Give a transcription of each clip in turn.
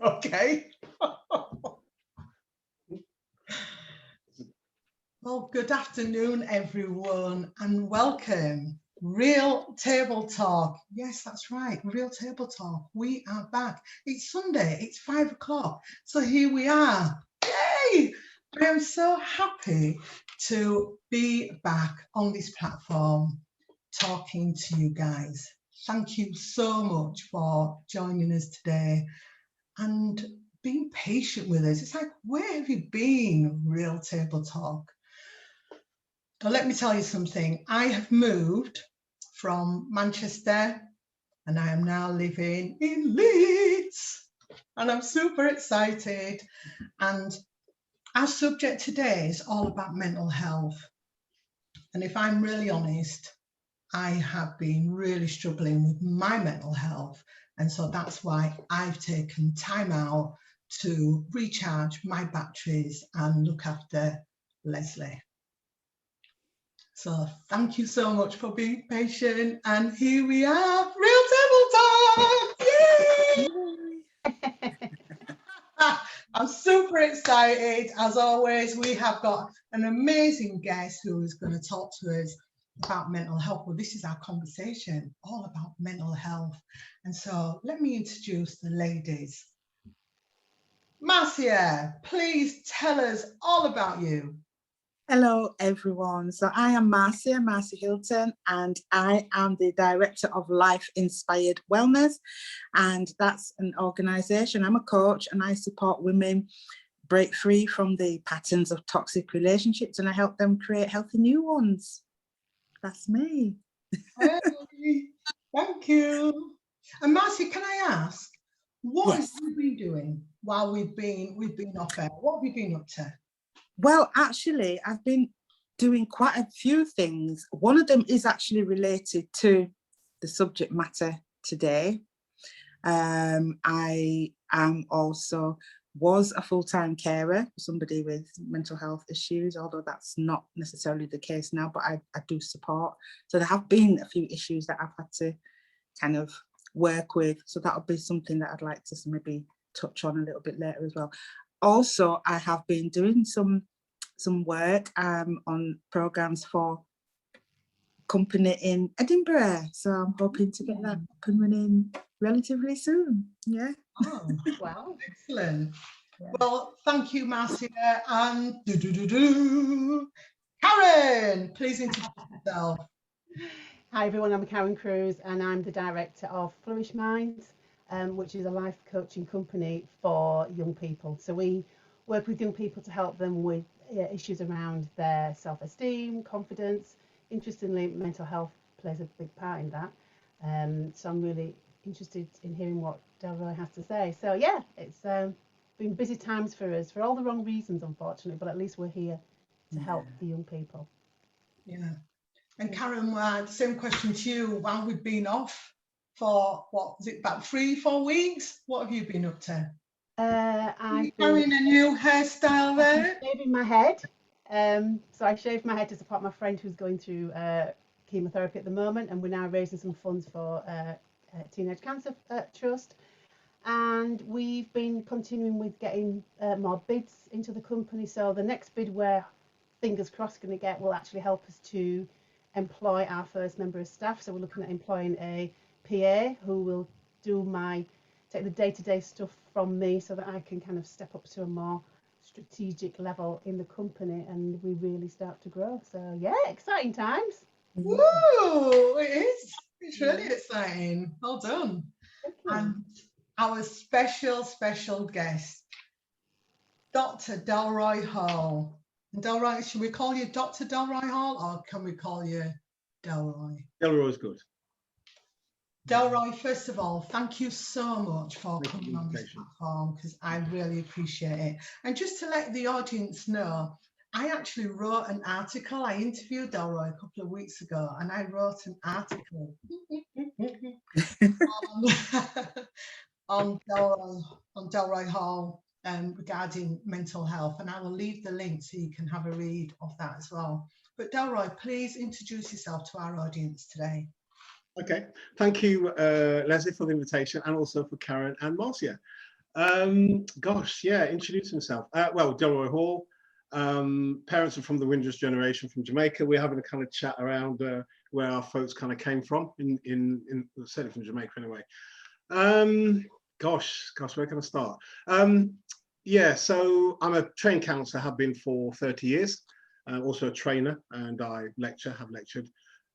Okay. Well, good afternoon, everyone, and welcome. Real Table Talk. Yes, that's right. Real Table Talk. We are back. It's Sunday. It's 5 o'clock. So here we are. Yay! I am so happy to be back on this platform talking to you guys. Thank you so much for joining us today and being patient with us. It's like, where have you been, Real Table Talk? Well, let me tell you something. I have moved from Manchester and I am now living in Leeds. And I'm super excited. And our subject today is all about mental health. And if I'm really honest, I have been really struggling with my mental health. And so that's why I've taken time out to recharge my batteries and look after Leslie. So thank you so much for being patient. And here we are, Real Table Talk! Yay! I'm super excited. As always, we have got an amazing guest who is going to talk to us about mental health. Well, this is our conversation all about mental health. And so let me introduce the ladies. Marcia, please tell us all about you. Hello, everyone. So I am Marcia Hilton, and I am the Director of Life Inspired Wellness. And that's an organisation. I'm a coach and I support women break free from the patterns of toxic relationships and I help them create healthy new ones. That's me. Hey, thank you. And Marcy, can I ask, what have you been doing while we've been off air? What have you been up to? Well, actually, I've been doing quite a few things. One of them is actually related to the subject matter today. I am also was a full-time carer for somebody with mental health issues, although that's not necessarily the case now, but I do support. So there have been a few issues that I've had to kind of work with. So that'll be something that I'd like to maybe touch on a little bit later as well. Also, I have been doing some work on programs for company in Edinburgh. So I'm hoping to get that up and running relatively soon. Yeah. Oh, wow. Excellent. Yeah. Well, thank you, Marcia. And Karen, please introduce yourself. Hi, everyone. I'm Karen Cruz, and I'm the director of Flourish Minds, which is a life coaching company for young people. So we work with young people to help them with issues around their self-esteem, confidence. Interestingly, mental health plays a big part in that. So I'm really interested in hearing what Delroy has to say. So yeah, it's been busy times for us for all the wrong reasons, unfortunately, but at least we're here to help the young people. Yeah. And Karen, the same question to you. While we've been off for, what was it, about 3-4 weeks? What have you been up to? I've been carrying a new hairstyle there. Shaving my head. So I shaved my head to support my friend who's going through chemotherapy at the moment, and we're now raising some funds for Teenage Cancer Trust. And we've been continuing with getting more bids into the company. So the next bid we're, fingers crossed, going to get will actually help us to employ our first member of staff. So we're looking at employing a PA who will take the day-to-day stuff from me so that I can kind of step up to a more strategic level in the company and we really start to grow. So yeah, exciting times. Woo, it is. It's really exciting. Well done. And our special guest, Dr. Delroy Hall. And Delroy, should we call you Dr. Delroy Hall or can we call you Delroy? Delroy's good. Delroy, first of all, thank you so much for coming on this platform because I really appreciate it. And just to let the audience know, I actually wrote an article. I interviewed Delroy a couple of weeks ago and I wrote an article on Delroy Hall regarding mental health, and I will leave the link so you can have a read of that as well. But Delroy, please introduce yourself to our audience today. Okay, thank you, Leslie, for the invitation, and also for Karen and Marcia. Gosh, yeah, introduce himself. Well, Delroy Hall. Parents are from the Windrush generation from Jamaica. We're having a kind of chat around where our folks kind of came from, certainly from Jamaica anyway. Gosh, where can I start? Yeah, so I'm a trained counsellor, have been for 30 years, also a trainer, and I have lectured.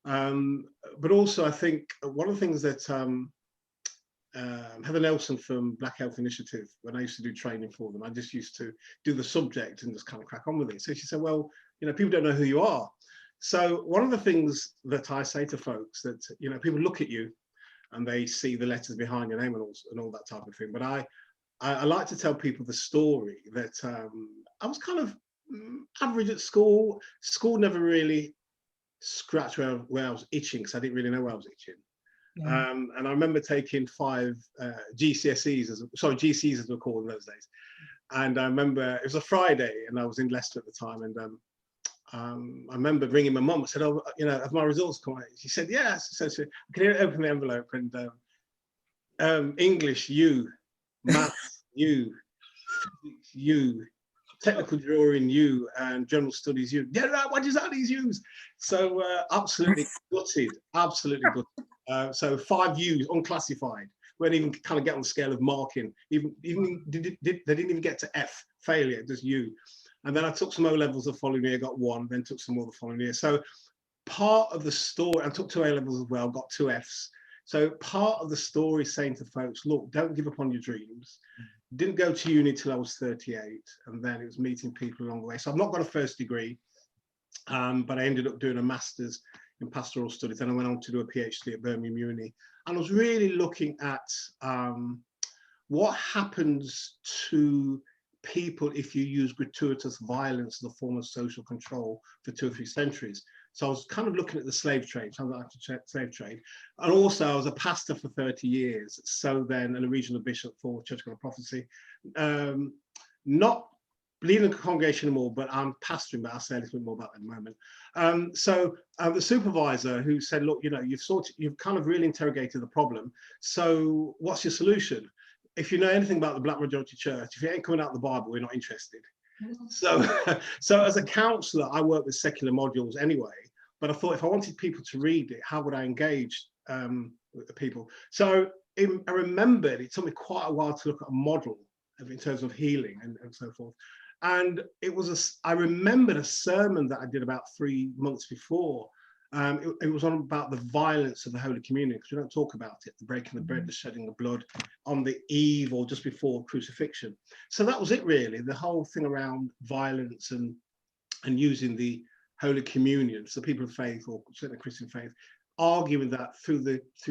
But also I think one of the things that Heather Nelson from Black Health Initiative, when I used to do training for them, I just used to do the subject and just kind of crack on with it. So she said, well, people don't know who you are. So one of the things that I say to folks that, people look at you and they see the letters behind your name and all that type of thing. But I like to tell people the story that I was kind of average at school. School never really scratched where I was itching, because I didn't really know where I was itching. Yeah. And I remember taking 5 GCSEs, GCs as they were called in those days. And I remember it was a Friday and I was in Leicester at the time. And I remember ringing my mum. I said, oh, have my results come out? She said, yes. So she could open the envelope, and English, you, maths, you, physics, you, technical drawing, you, and general studies, you. Yeah, right, what is that, these U's? So absolutely gutted, absolutely gutted. So 5 U's, unclassified. Weren't even kind of get on the scale of marking. They didn't even get to F, failure, just U. And then I took some O levels the following year, got 1, then took some more the following year. So part of the story, I took 2 A levels as well, got 2 Fs. So part of the story saying to folks, look, don't give up on your dreams. Didn't go to uni till I was 38, and then it was meeting people along the way. So I've not got a first degree, but I ended up doing a master's in pastoral studies. Then I went on to do a PhD at Birmingham Uni, and I was really looking at what happens to people if you use gratuitous violence as a form of social control for 2 or 3 centuries. So I was kind of looking at the slave trade, slave trade. And also I was a pastor for 30 years. So then, and a regional bishop for Church of God Prophecy. Not leading a congregation anymore, but I'm pastoring, but I'll say a little bit more about that in a moment. So the supervisor who said, look, you've kind of really interrogated the problem. So what's your solution? If you know anything about the Black majority church, if you ain't coming out of the Bible, we're not interested. So as a counsellor, I work with secular modules anyway, but I thought if I wanted people to read it, how would I engage with the people? So I remembered it took me quite a while to look at a model in terms of healing and so forth. And I remembered a sermon that I did about 3 months before. It was on about the violence of the Holy Communion, because we don't talk about it, the breaking of the bread, the shedding of blood on the eve or just before crucifixion. So that was it really, the whole thing around violence and using the Holy Communion. So people of faith, or certainly Christian faith, arguing that through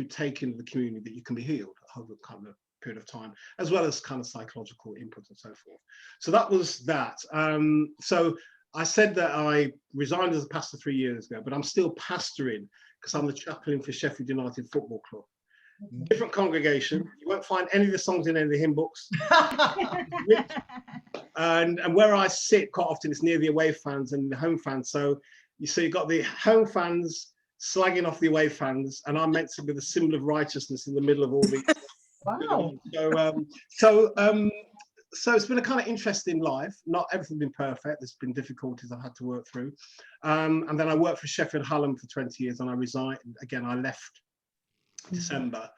taking the communion that you can be healed over kind of a period of time, as well as kind of psychological input and so forth. So that was that. So I said that I resigned as a pastor 3 years ago, but I'm still pastoring because I'm the chaplain for Sheffield United Football Club. Different congregation. You won't find any of the songs in any of the hymn books. and where I sit quite often is near the away fans and the home fans. So you've got the home fans slagging off the away fans, and I'm meant to be the symbol of righteousness in the middle of all these. Wow. So it's been a kind of interesting life. Not everything's been perfect. There's been difficulties I've had to work through. And then I worked for Sheffield Hallam for 20 years, and I resigned. Again, I left December.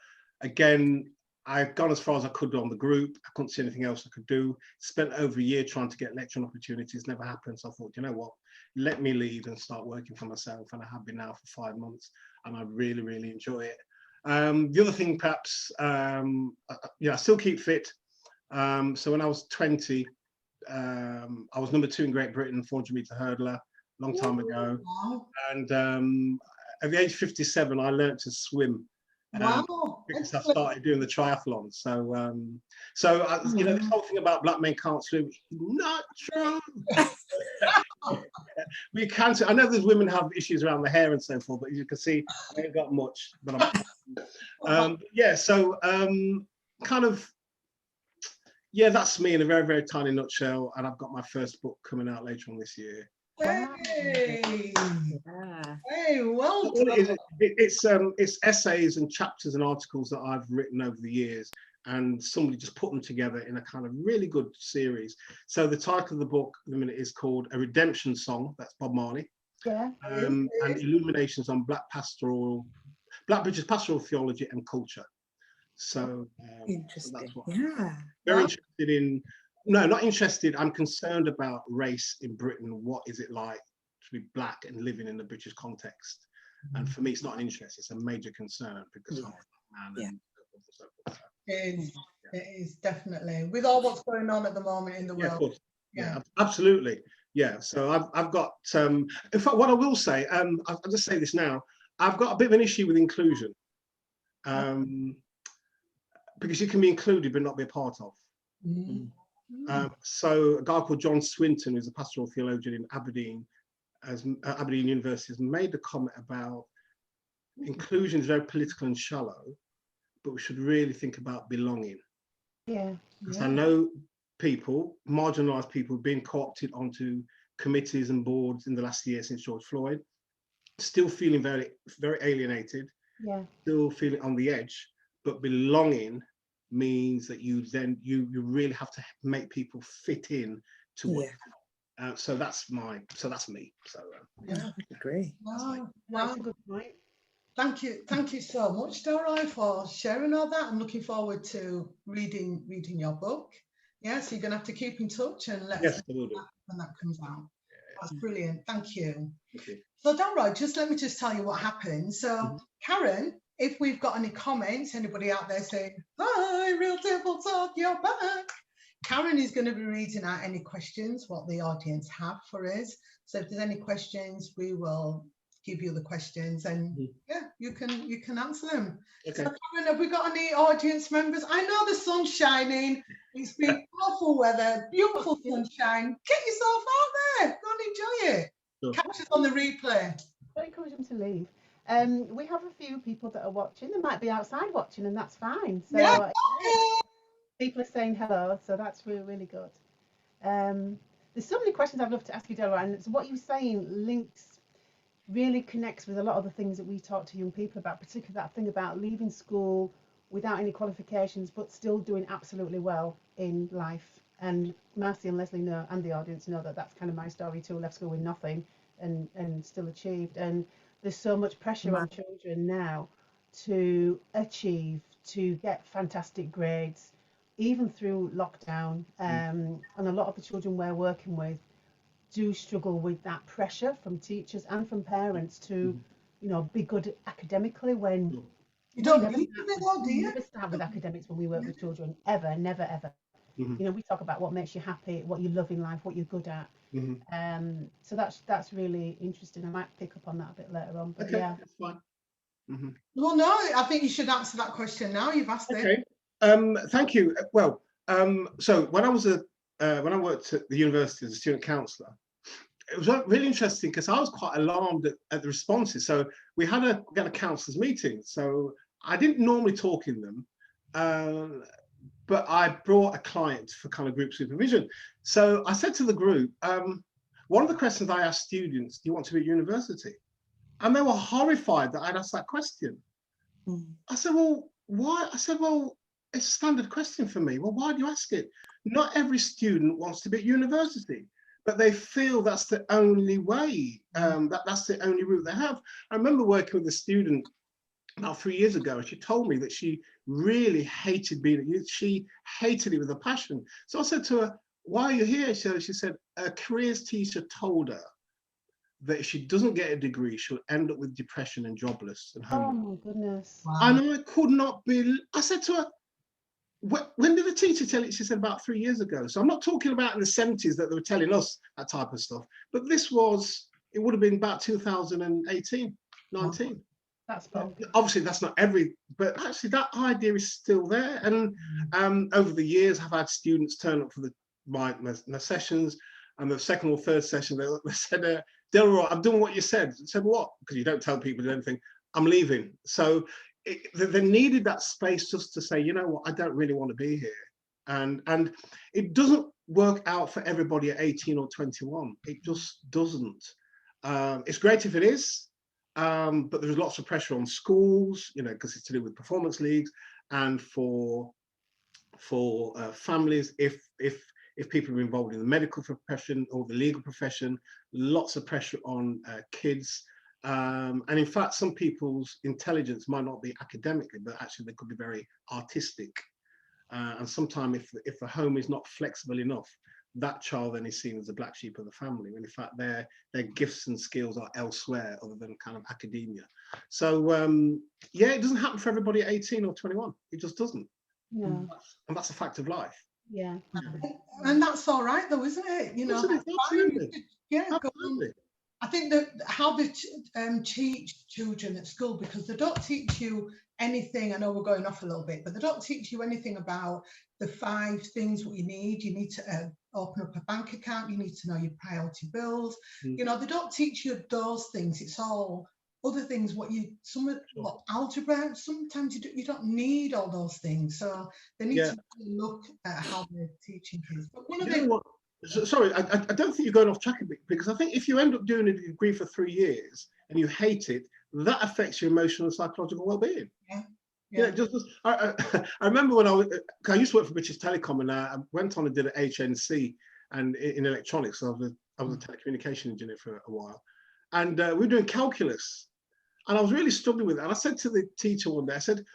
Again, I've gone as far as I could on the group. I couldn't see anything else I could do. Spent over a year trying to get lecturing opportunities. Never happened. So I thought, you know what? Let me leave and start working for myself. And I have been now for 5 months, and I really, really enjoy it. The other thing, perhaps, I still keep fit. So when I was 20, I was number 2 in Great Britain, 400-meter hurdler, long time ago. Wow. And at the age of 57, I learned to swim. Wow. Because I started doing the triathlon. So, this whole thing about black men can't swim, not true. We can. I know there's women have issues around the hair and so forth, but as you can see, I ain't got much. But that's me in a very, very tiny nutshell. And I've got my first book coming out later on this year. Hey, Yeah. hey, well done. It's essays and chapters and articles that I've written over the years, and somebody just put them together in a kind of really good series. So the title of the book at the minute is called A Redemption Song, that's Bob Marley, Yeah. and Illuminations on Black British Pastoral Theology and Culture. So Interesting. that's what Yeah. very interested in. No, not interested. I'm concerned about race in Britain. What is it like to be black and living in the British context? And for me, it's not an interest, it's a major concern, because I'm a man and so forth. It is definitely, with all what's going on at the moment in the world. Of course. Yeah, absolutely. Yeah, so I've got, in fact, what I will say, I'll just say this now, I've got a bit of an issue with inclusion, because you can be included but not be a part of. So a guy called John Swinton, who's a pastoral theologian in Aberdeen, Aberdeen University, has made a comment about inclusion is very political and shallow, but we should really think about belonging. Yeah. Because I know people, marginalised people, have been co-opted onto committees and boards in the last year since George Floyd, still feeling very, very alienated, still feeling on the edge, but belonging means that you really have to make people fit in to what. So that's me. So I agree. That's a good point. Thank you so much, Delroy, for sharing all that. I'm looking forward to reading your book. Yeah, so you're going to have to keep in touch and let us know when that comes out. That's brilliant. Thank you. So Delroy, let me tell you what happened. So Karen, if we've got any comments, anybody out there saying, hi, Real Table Talk, you're back. Karen is going to be reading out any questions, what the audience have for us. So if there's any questions, we will give you the questions, and you can answer them. So Karen, have we got any audience members? I know the sun's shining. It's been awful weather, beautiful sunshine. Get yourself out there. Go and enjoy it. Catch us on the replay. Don't encourage them to leave. We have a few people that are watching. They might be outside watching, and that's fine. So people are saying hello, so that's really, really good. There's so many questions I'd love to ask you, Delroy, and what you're saying really connects with a lot of the things that we talk to young people about, particularly that thing about leaving school without any qualifications, but still doing absolutely well in life. And Marcy and Leslie know, and the audience know, that that's kind of my story too. Left school with nothing and still achieved. And there's so much pressure on children now to achieve, to get fantastic grades, even through lockdown. And a lot of the children we're working with do struggle with that pressure from teachers and from parents to, be good academically when you don't need to be there, do you? Never start with academics when we work with children, ever, never, ever. We talk about what makes you happy, what you love in life, what you're good at. So that's really interesting. I might pick up on that a bit later on. But that's fine. Well, no, I think you should answer that question now. You've asked it. Thank you. Well, so when I worked at the university as a student counsellor, it was really interesting because I was quite alarmed at the responses. So we had a counsellors meeting. So I didn't normally talk in them, but I brought a client for kind of group supervision. So I said to the group, one of the questions I asked students, do you want to be at university? And they were horrified that I'd asked that question. I said, well, why? I said, well, it's a standard question for me. Well, why do you ask it? Not every student wants to be at university, but they feel that's the only way, that's the only route they have. I remember working with a student about 3 years ago, and she told me that she really hated being at uni. She hated it with a passion. So I said to her, why are you here? She said, a careers teacher told her that if she doesn't get a degree, she'll end up with depression and jobless and homeless. Oh my goodness. Wow. And I could not be, I said to her, when did the teacher tell it? She said about 3 years ago. So I'm not talking about in the 70s that they were telling us that type of stuff, but it would have been about 2018, 19. That's bad. Obviously that's not but actually that idea is still there. And over the years, I've had students turn up for my sessions, and the second or third session, they said, Delroy, I'm doing what you said. I said, what? Because you don't tell people anything. I'm leaving. So they needed that space just to say, you know what, I don't really want to be here. And it doesn't work out for everybody at 18 or 21. It just doesn't. It's great if it is, but there's lots of pressure on schools, because it's to do with performance leagues, and for for families if people are involved in the medical profession or the legal profession, lots of pressure on kids. And in fact, some people's intelligence might not be academically, but actually they could be very artistic. And sometimes if the home is not flexible enough, that child then is seen as the black sheep of the family, when in fact their gifts and skills are elsewhere other than kind of academia. So yeah, it doesn't happen for everybody at 18 or 21. It just doesn't. No. And that's a fact of life. Yeah. And that's all right though, isn't it? You know, Absolutely. yeah, Absolutely. I think that how they teach children at school, because they don't teach you anything. I know we're going off a little bit, but they don't teach you anything about the 5 things what you need. You need to open up a bank account. You need to know your priority bills. You know, they don't teach you those things. It's all other things. What algebra. Sometimes you don't need all those things. So they need to look at how they're teaching kids. But one of the sorry, I don't think you're going off track a bit, because I think if you end up doing a degree for 3 years and you hate it, that affects your emotional and psychological well-being. Yeah. I remember when I used to work for British Telecom, and I went on and did an HNC and in electronics. So I was a telecommunication engineer for a while, and we were doing calculus, and I was really struggling with it. And I said to the teacher one day, I said,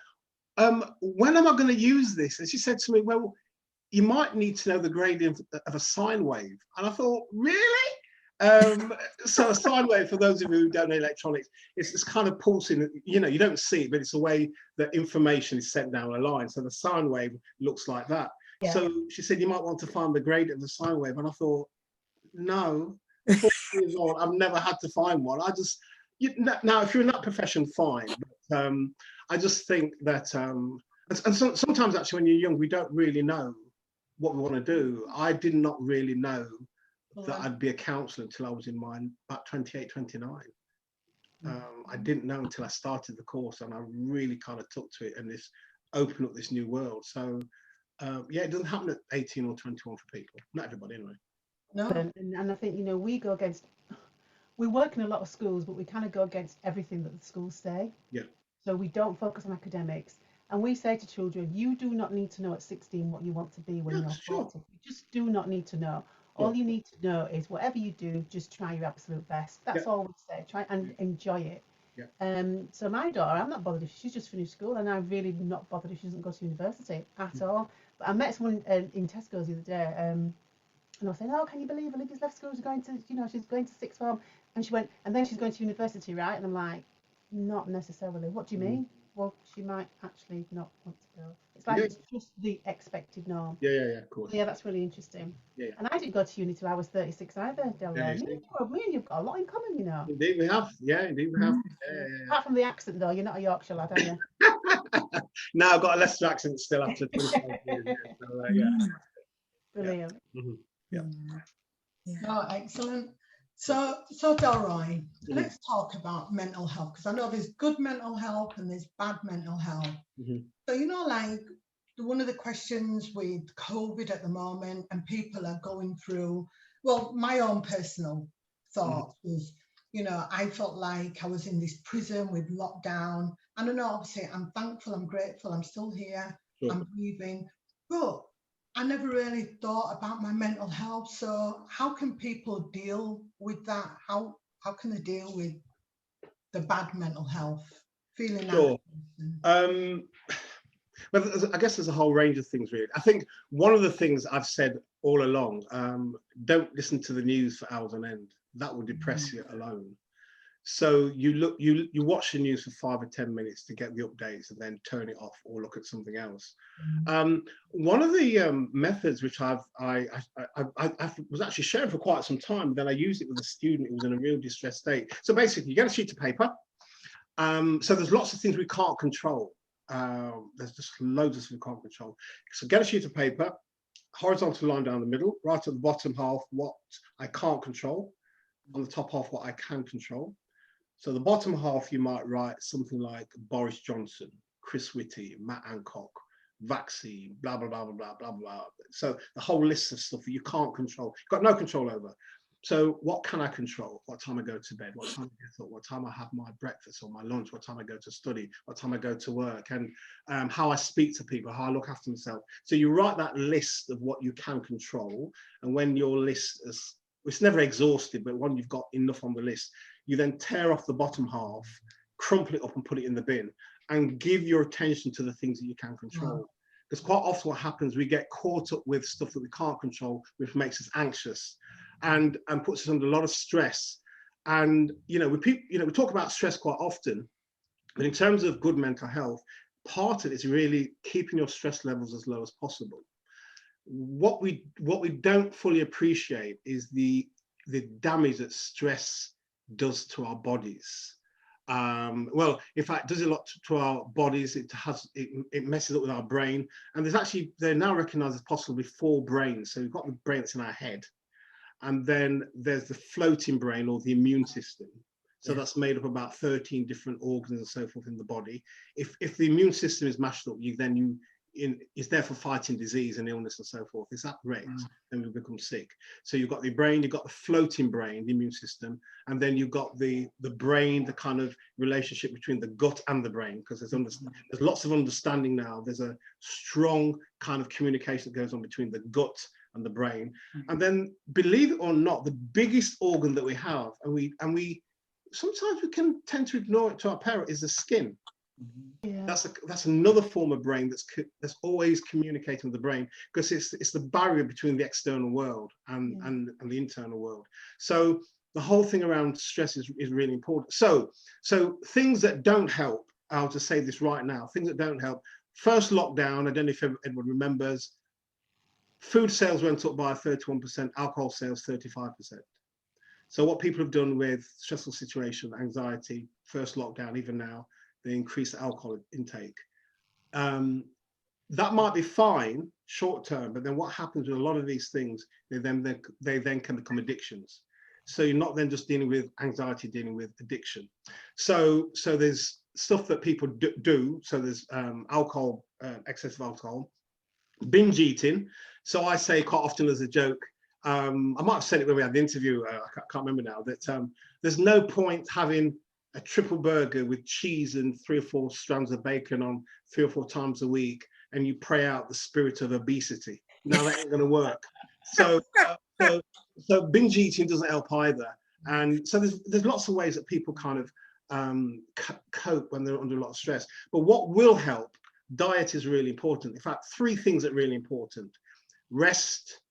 when am I going to use this? And she said to me, well, you might need to know the gradient of a sine wave. And I thought, really? So a sine wave, for those of you who don't know electronics, it's this kind of pulsing, you know, you don't see it, but it's the way that information is sent down a line. So the sine wave looks like that. Yeah. So she said, you might want to find the gradient of the sine wave. And I thought, no, 4 years old, I've never had to find one. Now, if you're in that profession, fine. But I just think that, sometimes actually when you're young, we don't really know what we want to do. I did not really know that I'd be a counsellor until I was in about 28, 29. I didn't know until I started the course, and I really kind of took to it and opened up this new world. So yeah, it doesn't happen at 18 or 21 for people. Not everybody anyway. No. And I think, you know, we work in a lot of schools, but we kind of go against everything that the schools say. Yeah. So we don't focus on academics. And we say to children, you do not need to know at 16 what you want to be when you're 40. You just do not need to know. All you need to know is whatever you do, just try your absolute best. That's all we say. Try and enjoy it. Yeah. So my daughter, I'm not bothered if she's just finished school, and I'm really not bothered if she doesn't go to university at all. But I met someone in Tesco's the other day, and I was saying, oh, can you believe Olivia's left school? She's going to, you know, she's going to sixth form. And she went, and then she's going to university, right? And I'm like, not necessarily. What do you mean? Well, she might actually not want to go. It's like it's just the expected norm. Yeah, of course. So, yeah, that's really interesting. Yeah. And I didn't go to uni till I was 36 either, Delroy. Me and you've got a lot in common, you know. Indeed we have. Yeah, indeed we have. Apart from the accent, though, you're not a Yorkshire lad, are you? No, I've got a Leicester accent still after 25 years. So, yeah. Brilliant. Yeah. Oh, excellent. So Delroy, let's talk about mental health, because I know there's good mental health and there's bad mental health. So, you know, like one of the questions with COVID at the moment, and people are going through, well, my own personal thoughts was, you know, I felt like I was in this prison with lockdown. And I know, obviously, I'm thankful, I'm grateful, I'm still here, I'm breathing, but I never really thought about my mental health. So how can people deal with that? How can they deal with the bad mental health? Feeling that? Well, I guess there's a whole range of things, really. I think one of the things I've said all along, don't listen to the news for hours on end. That will depress you alone. So you watch the news for 5 or 10 minutes to get the updates, and then turn it off or look at something else. One of the methods which I was actually sharing for quite some time, but then I used it with a student who was in a real distressed state. So basically, you get a sheet of paper. So there's lots of things we can't control. There's just loads of stuff we can't control. So get a sheet of paper, horizontal line down the middle, right at the bottom half what I can't control, on the top half what I can control. So the bottom half, you might write something like Boris Johnson, Chris Whitty, Matt Hancock, vaccine, blah, blah, blah, blah, blah, blah, blah. So the whole list of stuff that you can't control, you've got no control over. So what can I control? What time I go to bed, what time I get up, what time I have my breakfast or my lunch, what time I go to study, what time I go to work, and how I speak to people, how I look after myself. So you write that list of what you can control, and when your list is, it's never exhausted, but when you've got enough on the list, you then tear off the bottom half, crumple it up and put it in the bin, and give your attention to the things that you can control. Because quite often what happens, we get caught up with stuff that we can't control, which makes us anxious and puts us under a lot of stress. And we talk about stress quite often, but in terms of good mental health, part of it is really keeping your stress levels as low as possible. What we don't fully appreciate is the damage that stress does to our bodies. Well, in fact, it does a lot to our bodies. It messes up with our brain, and they're now recognized as possibly 4 brains. So we've got the brain that's in our head, and then there's the floating brain, or the immune system. So that's made up of about 13 different organs and so forth in the body. If the immune system is mashed up, it's there for fighting disease and illness and so forth. Is that correct? Then we become sick. So you've got the brain, you've got the floating brain, the immune system, and then you've got the brain, the kind of relationship between the gut and the brain, because there's lots of understanding now. There's a strong kind of communication that goes on between the gut and the brain. And then, believe it or not, the biggest organ that we have, and we sometimes we can tend to ignore it to our parent, is the skin. Yeah. That's another form of brain that's always communicating with the brain, because it's the barrier between the external world and the internal world. So the whole thing around stress is really important. So things that don't help, I'll just say this right now, things that don't help. First lockdown, I don't know if everyone remembers, food sales went up by 31%, alcohol sales 35%. So what people have done with stressful situation, anxiety, first lockdown, even now, they increase the alcohol intake. That might be fine short term, but then what happens with a lot of these things, they then can become addictions. So you're not then just dealing with anxiety, dealing with addiction. So there's stuff that people do. So there's alcohol, excessive alcohol, binge eating. So I say quite often as a joke, I might have said it when we had the interview, I can't remember now, that there's no point having a triple burger with cheese and 3 or 4 strands of bacon on 3 or 4 times a week, and you pray out the spirit of obesity. Now that ain't going to work. So binge eating doesn't help either. And so there's lots of ways that people kind of cope when they're under a lot of stress. But what will help, diet is really important. In fact, 3 things that are really important: rest,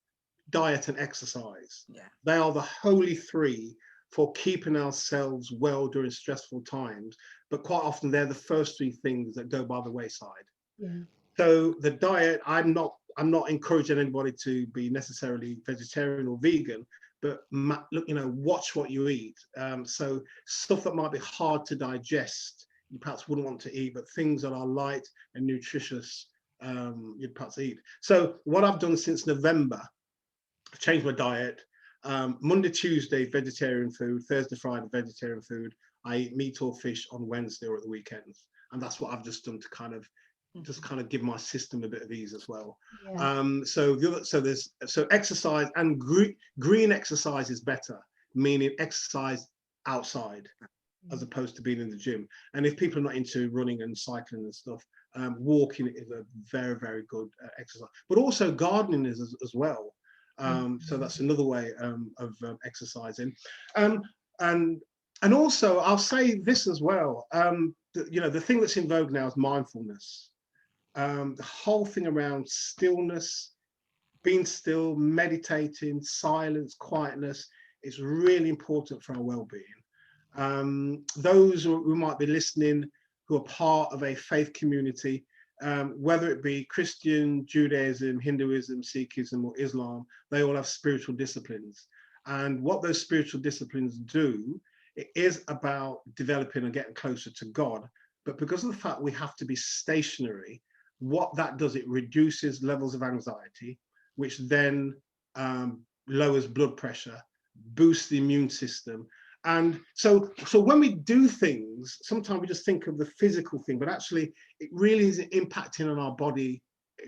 diet, and exercise. Yeah. They are the holy 3 for keeping ourselves well during stressful times, but quite often they're the first 3 things that go by the wayside. Yeah. So the diet, I'm not encouraging anybody to be necessarily vegetarian or vegan, but look, watch what you eat. So stuff that might be hard to digest, you perhaps wouldn't want to eat, but things that are light and nutritious, you'd perhaps eat. So what I've done since November, I've changed my diet. Monday, Tuesday, vegetarian food. Thursday, Friday, vegetarian food. I eat meat or fish on Wednesday or at the weekends, and that's what I've just done to kind of give my system a bit of ease as well. Yeah. So exercise, and green exercise is better, meaning exercise outside as opposed to being in the gym. And if people are not into running and cycling and stuff, walking is a very, very good exercise. But also gardening is as well. So that's another way of exercising. And also I'll say this as well, the thing that's in vogue now is mindfulness. The whole thing around stillness, being still, meditating, silence, quietness is really important for our well-being. Those who might be listening who are part of a faith community, whether it be Christian, Judaism, Hinduism, Sikhism, or Islam, they all have spiritual disciplines. And what those spiritual disciplines do, it is about developing and getting closer to God. But because of the fact we have to be stationary, what that does, it reduces levels of anxiety, which then lowers blood pressure, boosts the immune system. And so when we do things, sometimes we just think of the physical thing, but actually it really is impacting on our body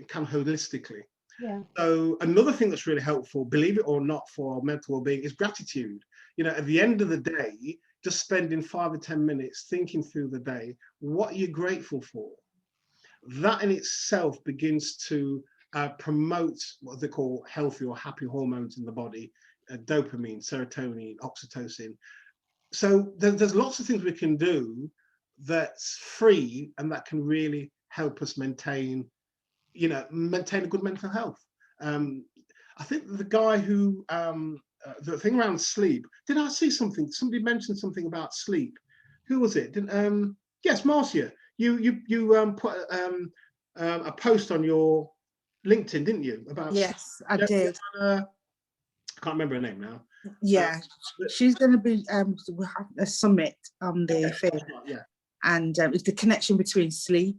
kind of holistically. Yeah. So another thing that's really helpful, believe it or not, for mental well-being is gratitude. You know, at the end of the day, just spending 5 or 10 minutes thinking through the day, what you're grateful for. That in itself begins to promote what they call healthy or happy hormones in the body, dopamine, serotonin, oxytocin. So there's lots of things we can do that's free and that can really help us maintain a good mental health. I think the guy who, the thing around sleep, did I see something? Somebody mentioned something about sleep. Who was it? Yes, Marcia. You put a post on your LinkedIn, didn't you? About Yes, I did. I can't remember her name now. Yeah, she's going to be we'll have a summit on the 5th, yeah, and it's the connection between sleep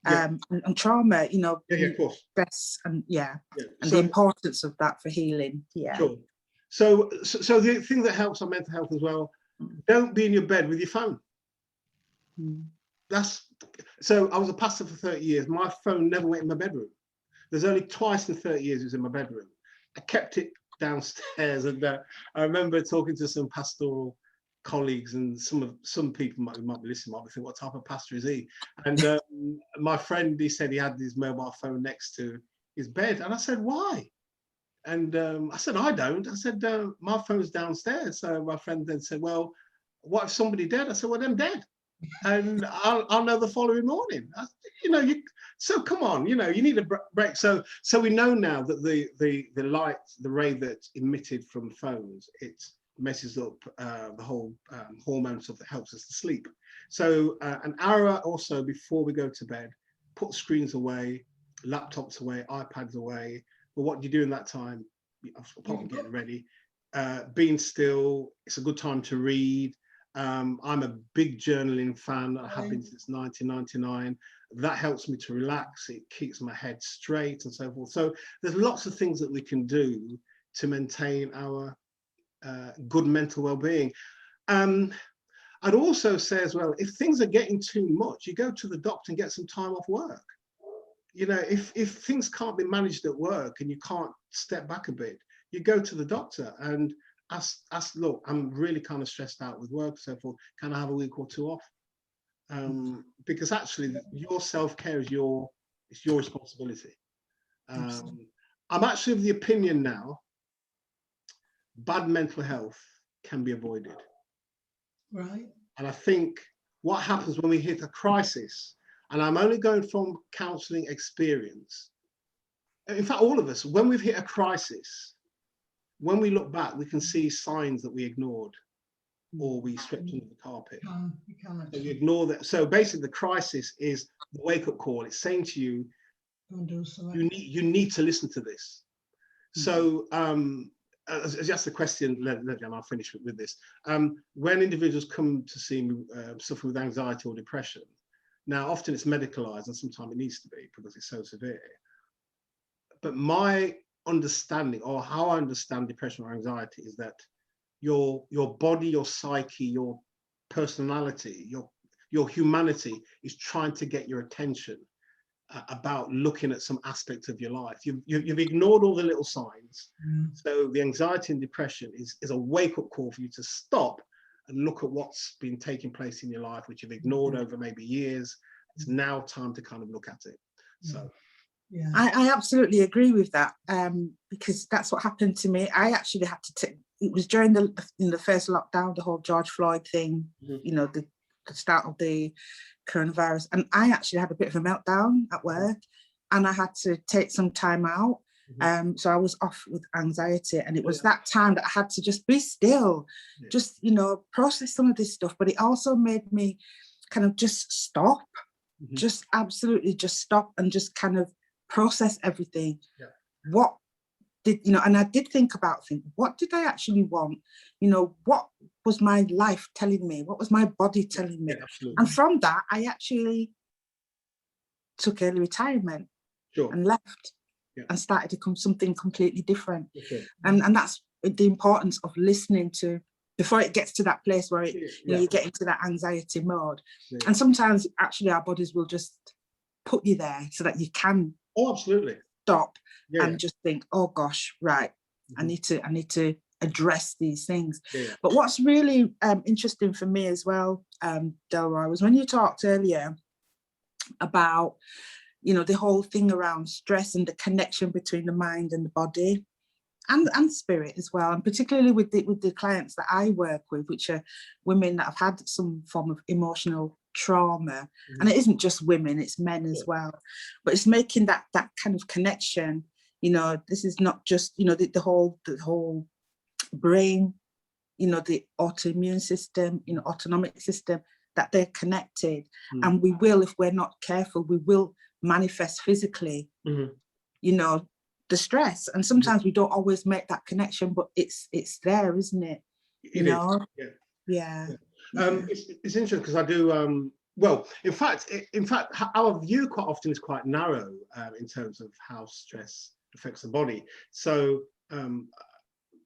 and trauma, you know, of course, stress, and so, the importance of that for healing. Yeah. Sure. So the thing that helps on mental health as well, don't be in your bed with your phone. So I was a pastor for 30 years. My phone never went in my bedroom. There's only twice in 30 years it was in my bedroom. I kept it downstairs, and I remember talking to some pastoral colleagues, and some people might be listening, might be thinking, what type of pastor is he? And my friend, he said he had his mobile phone next to his bed, and I said, why? And I said, I don't. I said, my phone's downstairs. So my friend then said, well, what if somebody dead? I said, well, them dead. And I'll know the following morning. So come on, you need a break. So we know now that the light, the ray that's emitted from phones, it messes up the whole hormones that helps us to sleep. So an hour or so before we go to bed, put screens away, laptops away, iPads away. But what do you do in that time? Apart from getting ready, being still. It's a good time to read. I'm a big journaling fan. I have been since 1999. That helps me to relax. It keeps my head straight and so forth. So there's lots of things that we can do to maintain our good mental well-being. I'd also say as well, if things are getting too much, you go to the doctor and get some time off work. If things can't be managed at work and you can't step back a bit, you go to the doctor and ask, look, I'm really kind of stressed out with work, so forth. Can I have a week or two off? Because actually, your self-care is your responsibility. I'm actually of the opinion now, bad mental health can be avoided. Right. And I think what happens when we hit a crisis, and I'm only going from counselling experience. In fact, all of us, when we've hit a crisis, when we look back, we can see signs that we ignored or we swept under the carpet. So you ignore that. So basically, the crisis is the wake-up call. It's saying to you, you need to listen to this. So as you asked the question, and I'll finish with this. When individuals come to see me suffering with anxiety or depression, now often it's medicalized and sometimes it needs to be because it's so severe. But my understanding, or how I understand depression or anxiety, is that your body, your psyche, your personality, your humanity is trying to get your attention about looking at some aspect of your life. You've ignored all the little signs. So the anxiety and depression is a wake-up call for you to stop and look at what's been taking place in your life, which you've ignored over maybe years. It's now time to kind of look at it. So yeah, I absolutely agree with that, because that's what happened to me. I actually had to take, it was during the first lockdown, the whole George Floyd thing, the start of the coronavirus, and I actually had a bit of a meltdown at work, and I had to take some time out. So I was off with anxiety, and it was that time that I had to just be still, just process some of this stuff. But it also made me kind of just stop, just absolutely just stop and just kind of process everything. What did and I did think about things. What did I actually want? What was my life telling me? What was my body telling me? And from that, I actually took early retirement and left and started to become something completely different. And that's the importance of listening to, before it gets to that place where you get into that anxiety mode. And sometimes actually our bodies will just put you there so that you can stop Yeah. and just think, oh gosh, right, I need to address these things. Yeah. But what's really interesting for me as well, Delroy, was when you talked earlier about, you know, the whole thing around stress and the connection between the mind and the body and spirit as well, and particularly with the clients that I work with, which are women that have had some form of emotional trauma. And it isn't just women, it's men as well, but it's making that kind of connection. You know, this is not just, you know, the whole brain, you know, the autoimmune system, you know, autonomic system, that they're connected. And we will, if we're not careful, we will manifest physically, you know, the stress. And sometimes we don't always make that connection, but it's there, isn't it? You know? Yeah. It's interesting because I do, well, in fact, our view quite often is quite narrow in terms of how stress affects the body. So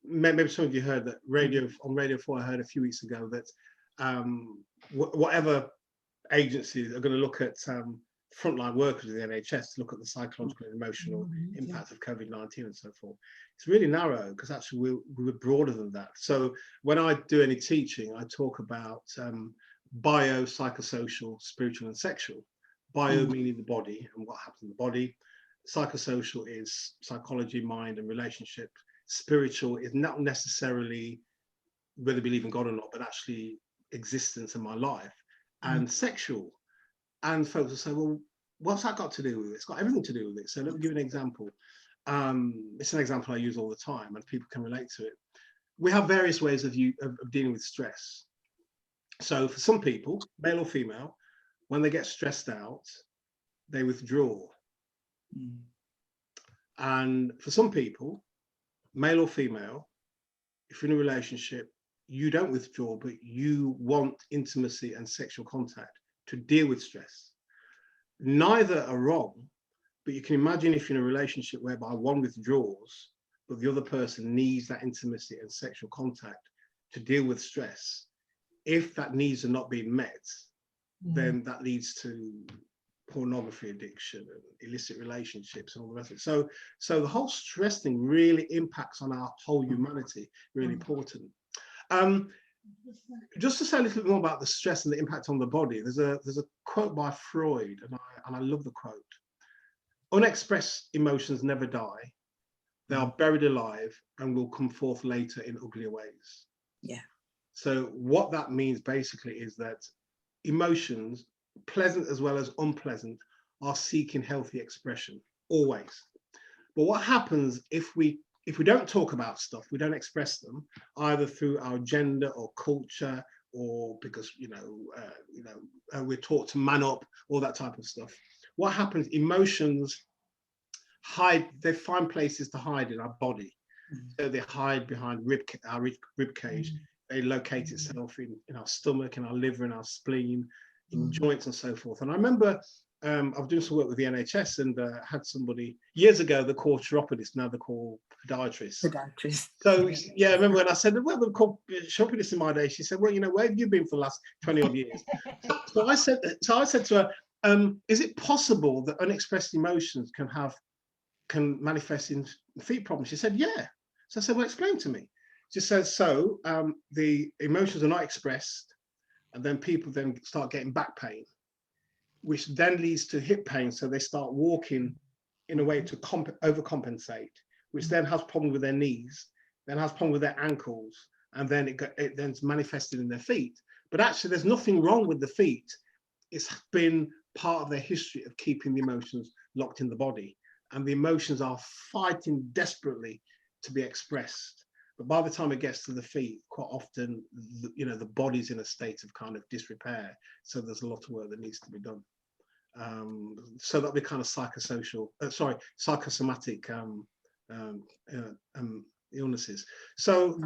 maybe some of you heard that on Radio 4, I heard a few weeks ago that whatever agencies are going to look at frontline workers of the NHS to look at the psychological and emotional impact of COVID-19 and so forth. It's really narrow because actually we're broader than that. So when I do any teaching, I talk about bio, psychosocial, spiritual and sexual. Bio meaning the body and what happens in the body. Psychosocial is psychology, mind and relationship. Spiritual is not necessarily whether I believe in God or not, but actually existence in my life. And sexual. And folks will say, well, what's that got to do with it? It's got everything to do with it. So let me give you an example. It's an example I use all the time and people can relate to it. We have various ways of dealing with stress. So for some people, male or female, when they get stressed out, they withdraw. And for some people, male or female, if you're in a relationship, you don't withdraw, but you want intimacy and sexual contact to deal with stress. Neither are wrong, but you can imagine if you're in a relationship whereby one withdraws, but the other person needs that intimacy and sexual contact to deal with stress. If that needs are not being met, then that leads to pornography addiction and illicit relationships and all the rest of it. So the whole stress thing really impacts on our whole humanity, really important. Just to say a little bit more about the stress and the impact on the body, there's a quote by Freud, and I love the quote. Unexpressed emotions never die. They are buried alive and will come forth later in uglier ways. Yeah. So what that means basically is that emotions, pleasant as well as unpleasant, are seeking healthy expression, always. But what happens if we don't talk about stuff, we don't express them, either through our gender or culture, or because we're taught to man up, all that type of stuff. What happens? Emotions hide. They find places to hide in our body. So they hide behind our rib cage. They locate itself in our stomach, in our liver, in our spleen, in joints and so forth. And I remember I was doing some work with the NHS and had somebody years ago, they called chiropodists, now they're called podiatrists. So yeah, I remember when I said, well, they're called chiropodists in my day. She said, well, you know, where have you been for the last 20 odd years? So I said to her, is it possible that unexpressed emotions can manifest in feet problems? She said, yeah. So I said, well, explain to me. She says, so the emotions are not expressed, and then people then start getting back pain, which then leads to hip pain. So they start walking in a way to overcompensate, which then has problems with their knees, then has problems with their ankles, and then it then's manifested in their feet. But actually, there's nothing wrong with the feet. It's been part of their history of keeping the emotions locked in the body, and the emotions are fighting desperately to be expressed. But by the time it gets to the feet, quite often, the body's in a state of kind of disrepair. So there's a lot of work that needs to be done. So that'll be kind of psychosomatic illnesses. So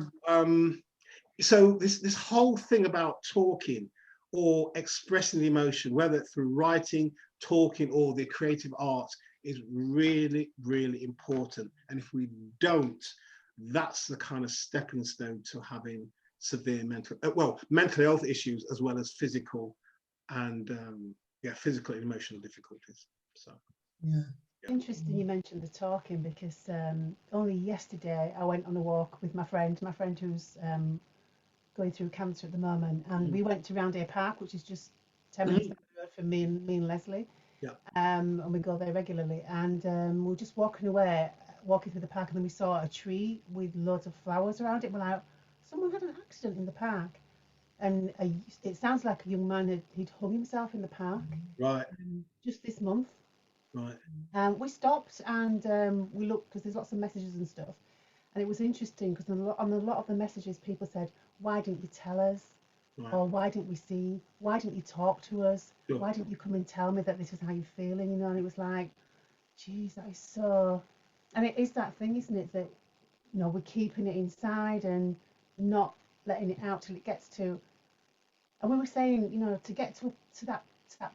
this whole thing about talking or expressing the emotion, whether through writing, talking, or the creative arts, is really, really important. And if we don't, that's the kind of stepping stone to having severe mental health issues, as well as physical and physical and emotional difficulties. So yeah, Interesting you mentioned the talking, because only yesterday I went on a walk with my friend who's going through cancer at the moment, and we went to Roundhay Park, which is just 10 minutes down the road from me and Leslie. Yeah. And we go there regularly, and we were just walking through the park, and then we saw a tree with loads of flowers around it. We're like, someone had an accident in the park, and it sounds like a young man he'd hung himself in the park. Right. Just this month. Right. We stopped and we looked, because there's lots of messages and stuff, and it was interesting because on a lot of the messages people said, why didn't you tell us? Right. Or why didn't we see? Why didn't you talk to us? Sure. Why didn't you come and tell me that this is how you're feeling? You know, and it was like, geez, that is so. And it is that thing, isn't it, that we're keeping it inside and not letting it out till it gets to. And we were saying, to get to that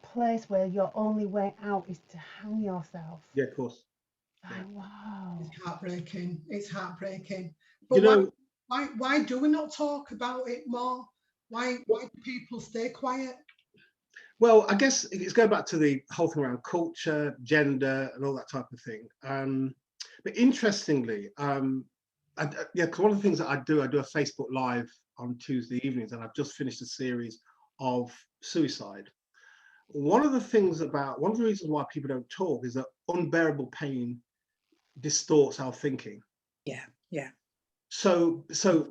place where your only way out is to hang yourself. Yeah, of course. Like, wow. It's heartbreaking. It's heartbreaking. But why do we not talk about it more? Why do people stay quiet? Well, I guess it's going back to the whole thing around culture, gender, and all that type of thing. But interestingly, because one of the things that I do a Facebook Live on Tuesday evenings, and I've just finished a series of suicide. One of the reasons why people don't talk is that unbearable pain distorts our thinking. Yeah. So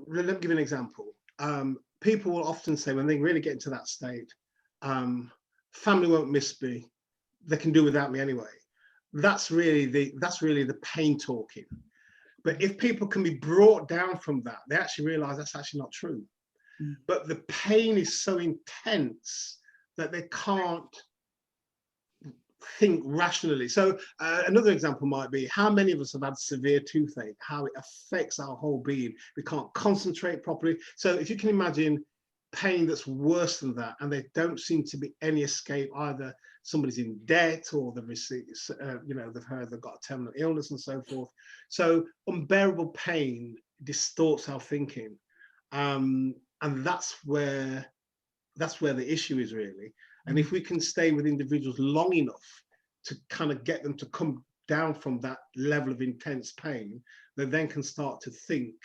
let me give you an example. People will often say, when they really get into that state, family won't miss me, they can do without me anyway. That's really the pain talking. But if people can be brought down from that, they actually realize that's actually not true. But the pain is so intense that they can't think rationally. So another example might be, how many of us have had severe toothache, how it affects our whole being. We can't concentrate properly. So if you can imagine pain that's worse than that, and there don't seem to be any escape, either somebody's in debt or they've received, they've heard they've got a terminal illness and so forth. So unbearable pain distorts our thinking. And that's where the issue is really. And if we can stay with individuals long enough to kind of get them to come down from that level of intense pain, they then can start to think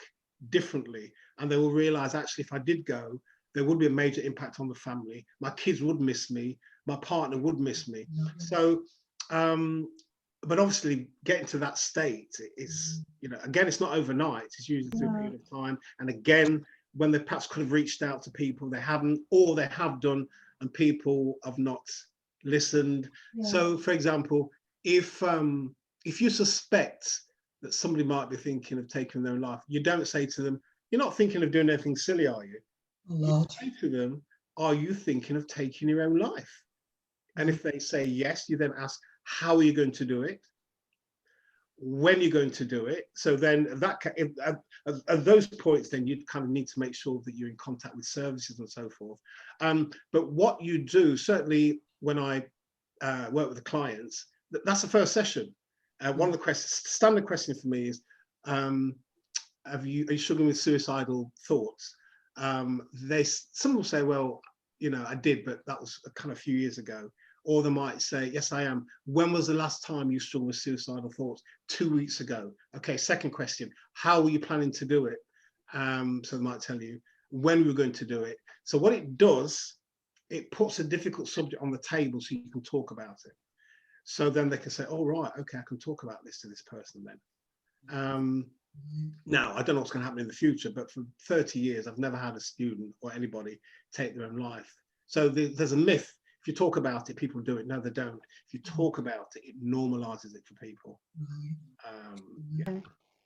differently, and they will realize, actually, if I did go, there would be a major impact on the family. My kids would miss me. My partner would miss me. So, but obviously getting to that state is, again, it's not overnight. It's usually through a period of time. And again, when they perhaps could have reached out to people, they haven't, or they have done, and people have not listened. So, for example, if you suspect that somebody might be thinking of taking their own life, you don't say to them, "You're not thinking of doing anything silly, are you?" You say to them, "Are you thinking of taking your own life?" And if they say yes, you then ask, "How are you going to do it? When you're going to do it?" So then at those points, then you kind of need to make sure that you're in contact with services and so forth. But what you do, certainly when I work with the clients, that's the first session. One of the standard questions for me is, are you struggling with suicidal thoughts? Some will say, well, I did, but that was kind of a few years ago. Or they might say, yes, I am. When was the last time you struggled with suicidal thoughts? 2 weeks ago. Okay, second question, how were you planning to do it? So they might tell you when we were going to do it. So what it does, it puts a difficult subject on the table so you can talk about it. So then they can say, oh, right, okay, I can talk about this to this person then. Now, I don't know what's going to happen in the future, but for 30 years, I've never had a student or anybody take their own life. So there's a myth. If you talk about it, people do it. No, they don't. If you talk about it, it normalizes it for people.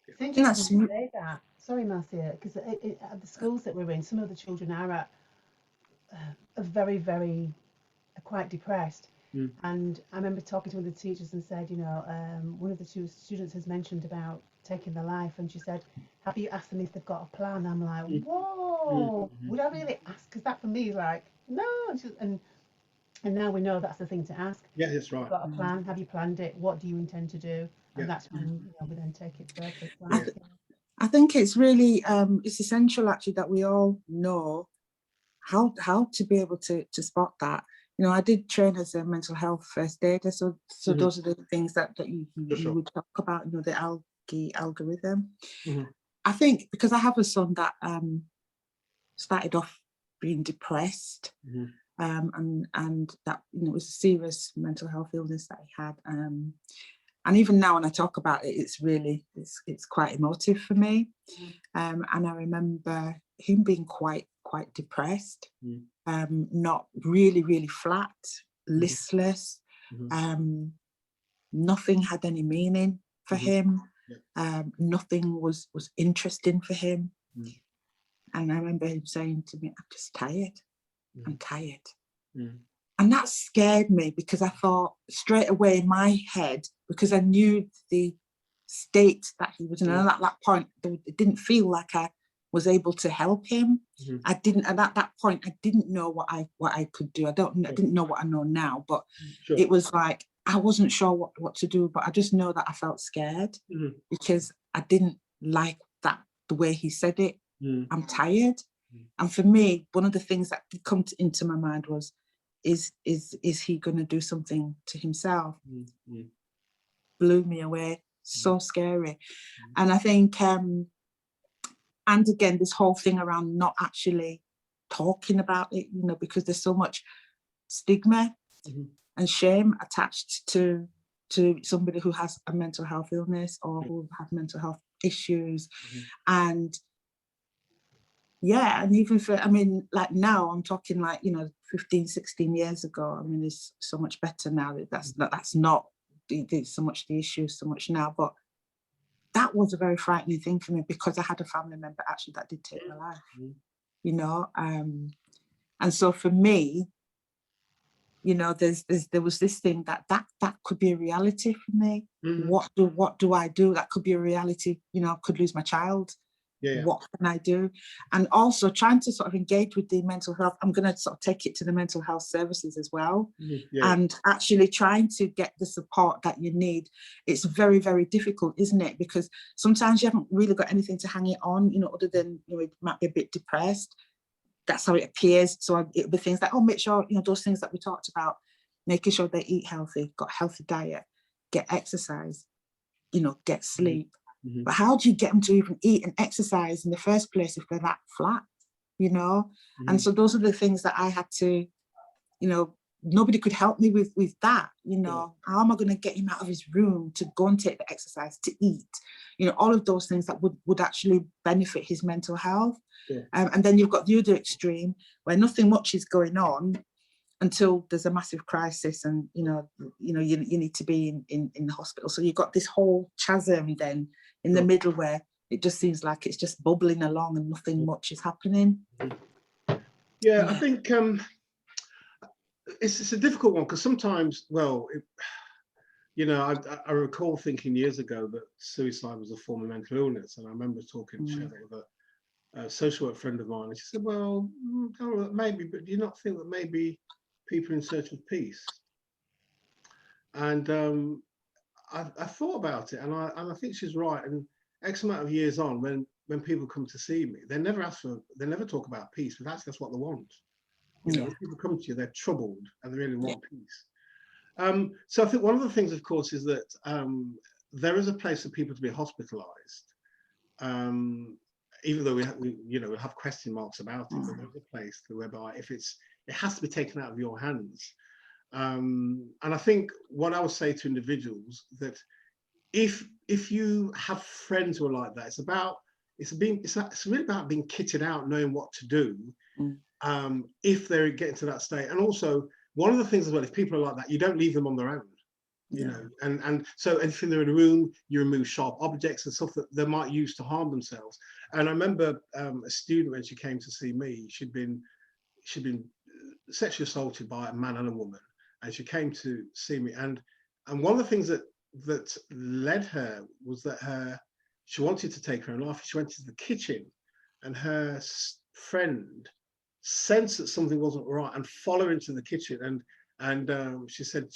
It's interesting to say that. Sorry, Marcia, because at the schools that we're in, some of the children are very, very quite depressed. And I remember talking to one of the teachers and said, one of the two students has mentioned about taking their life, and she said, have you asked them if they've got a plan? I'm like, whoa, would I really ask? Because that for me is like, no. And now we know that's the thing to ask. Yeah, that's right. Have you got a plan? Have you planned it? What do you intend to do? And that's when we then take it further. I think it's really it's essential actually that we all know how to be able to spot that. you know, I did train as a mental health first aider, so those are the things that you would talk about, you know, the algorithm. I think because I have a son that started off being depressed, and that, you know, it was a serious mental health illness that he had, and even now when I talk about it, it's quite emotive for me. And I remember him being quite depressed, not really flat, listless. Nothing had any meaning for him. Nothing was interesting for him. And I remember him saying to me, "I'm just tired. I'm tired." And that scared me, because I thought straight away in my head, because I knew the state that he was in, and at that point, it didn't feel like I was able to help him. I didn't, and at that point, I didn't know what I could do. I didn't know what I know now, but it was like, I wasn't sure what to do, but I just know that I felt scared because I didn't like the way he said it. I'm tired. And for me, one of the things that did come into my mind was, is he going to do something to himself? Blew me away. So scary. And I think, and again, this whole thing around not actually talking about it, you know, because there's so much stigma and shame attached to somebody who has a mental health illness or who have mental health issues. And yeah, and even for, I mean, like now I'm talking like, you know, 15, 16 years ago. I mean, it's so much better now. That's not so much the issue so much now, but that was a very frightening thing for me, because I had a family member actually that did take my life, you know. And so for me, you know, there was this thing that could be a reality for me. What do I do? That could be a reality. You know, I could lose my child. What can I do? And also trying to sort of engage with the mental health. I'm going to sort of take it to the mental health services as well. And actually trying to get the support that you need. It's very, very difficult, isn't it? Because sometimes you haven't really got anything to hang it on, you know, other than, you know, it might be a bit depressed. That's how it appears. So it'll be things like, oh, make sure, you know, those things that we talked about, making sure they eat healthy, got a healthy diet, get exercise, you know, get sleep. But how do you get them to even eat and exercise in the first place if they're that flat, you know? And so those are the things that I had to, you know, nobody could help me with that, you know. How am I going to get him out of his room to go and take the exercise, to eat, you know, all of those things that would actually benefit his mental health. And then you've got the other extreme where nothing much is going on until there's a massive crisis, and you need to be in the hospital. So you've got this whole chasm then in the middle where it just seems like it's just bubbling along and nothing much is happening. I think it's a difficult one, because sometimes, well, you know, I recall thinking years ago that suicide was a form of mental illness, and I remember talking to a social work friend of mine, and she said, well, maybe, but do you not think that maybe people in search of peace? And I thought about it, and I think she's right. And X amount of years on, when people come to see me, they never talk about peace, but that's what they want. You know, when people come to you, they're troubled and they really want peace. So I think one of the things, of course, is that there is a place for people to be hospitalized. Even though we have question marks about it, but there's a place whereby it has to be taken out of your hands. And I think what I would say to individuals, that if you have friends who are like that, it's really about being kitted out, knowing what to do if they're getting to that state. And also, one of the things as well, if people are like that, you don't leave them on their own. You know, and so if they're in a room, you remove sharp objects and stuff that they might use to harm themselves. And I remember a student, when she came to see me, she'd been sexually assaulted by a man and a woman, and she came to see me. And one of the things that led her was that she wanted to take her own life. She went to the kitchen, and her friend sensed that something wasn't right and followed her into the kitchen. And she said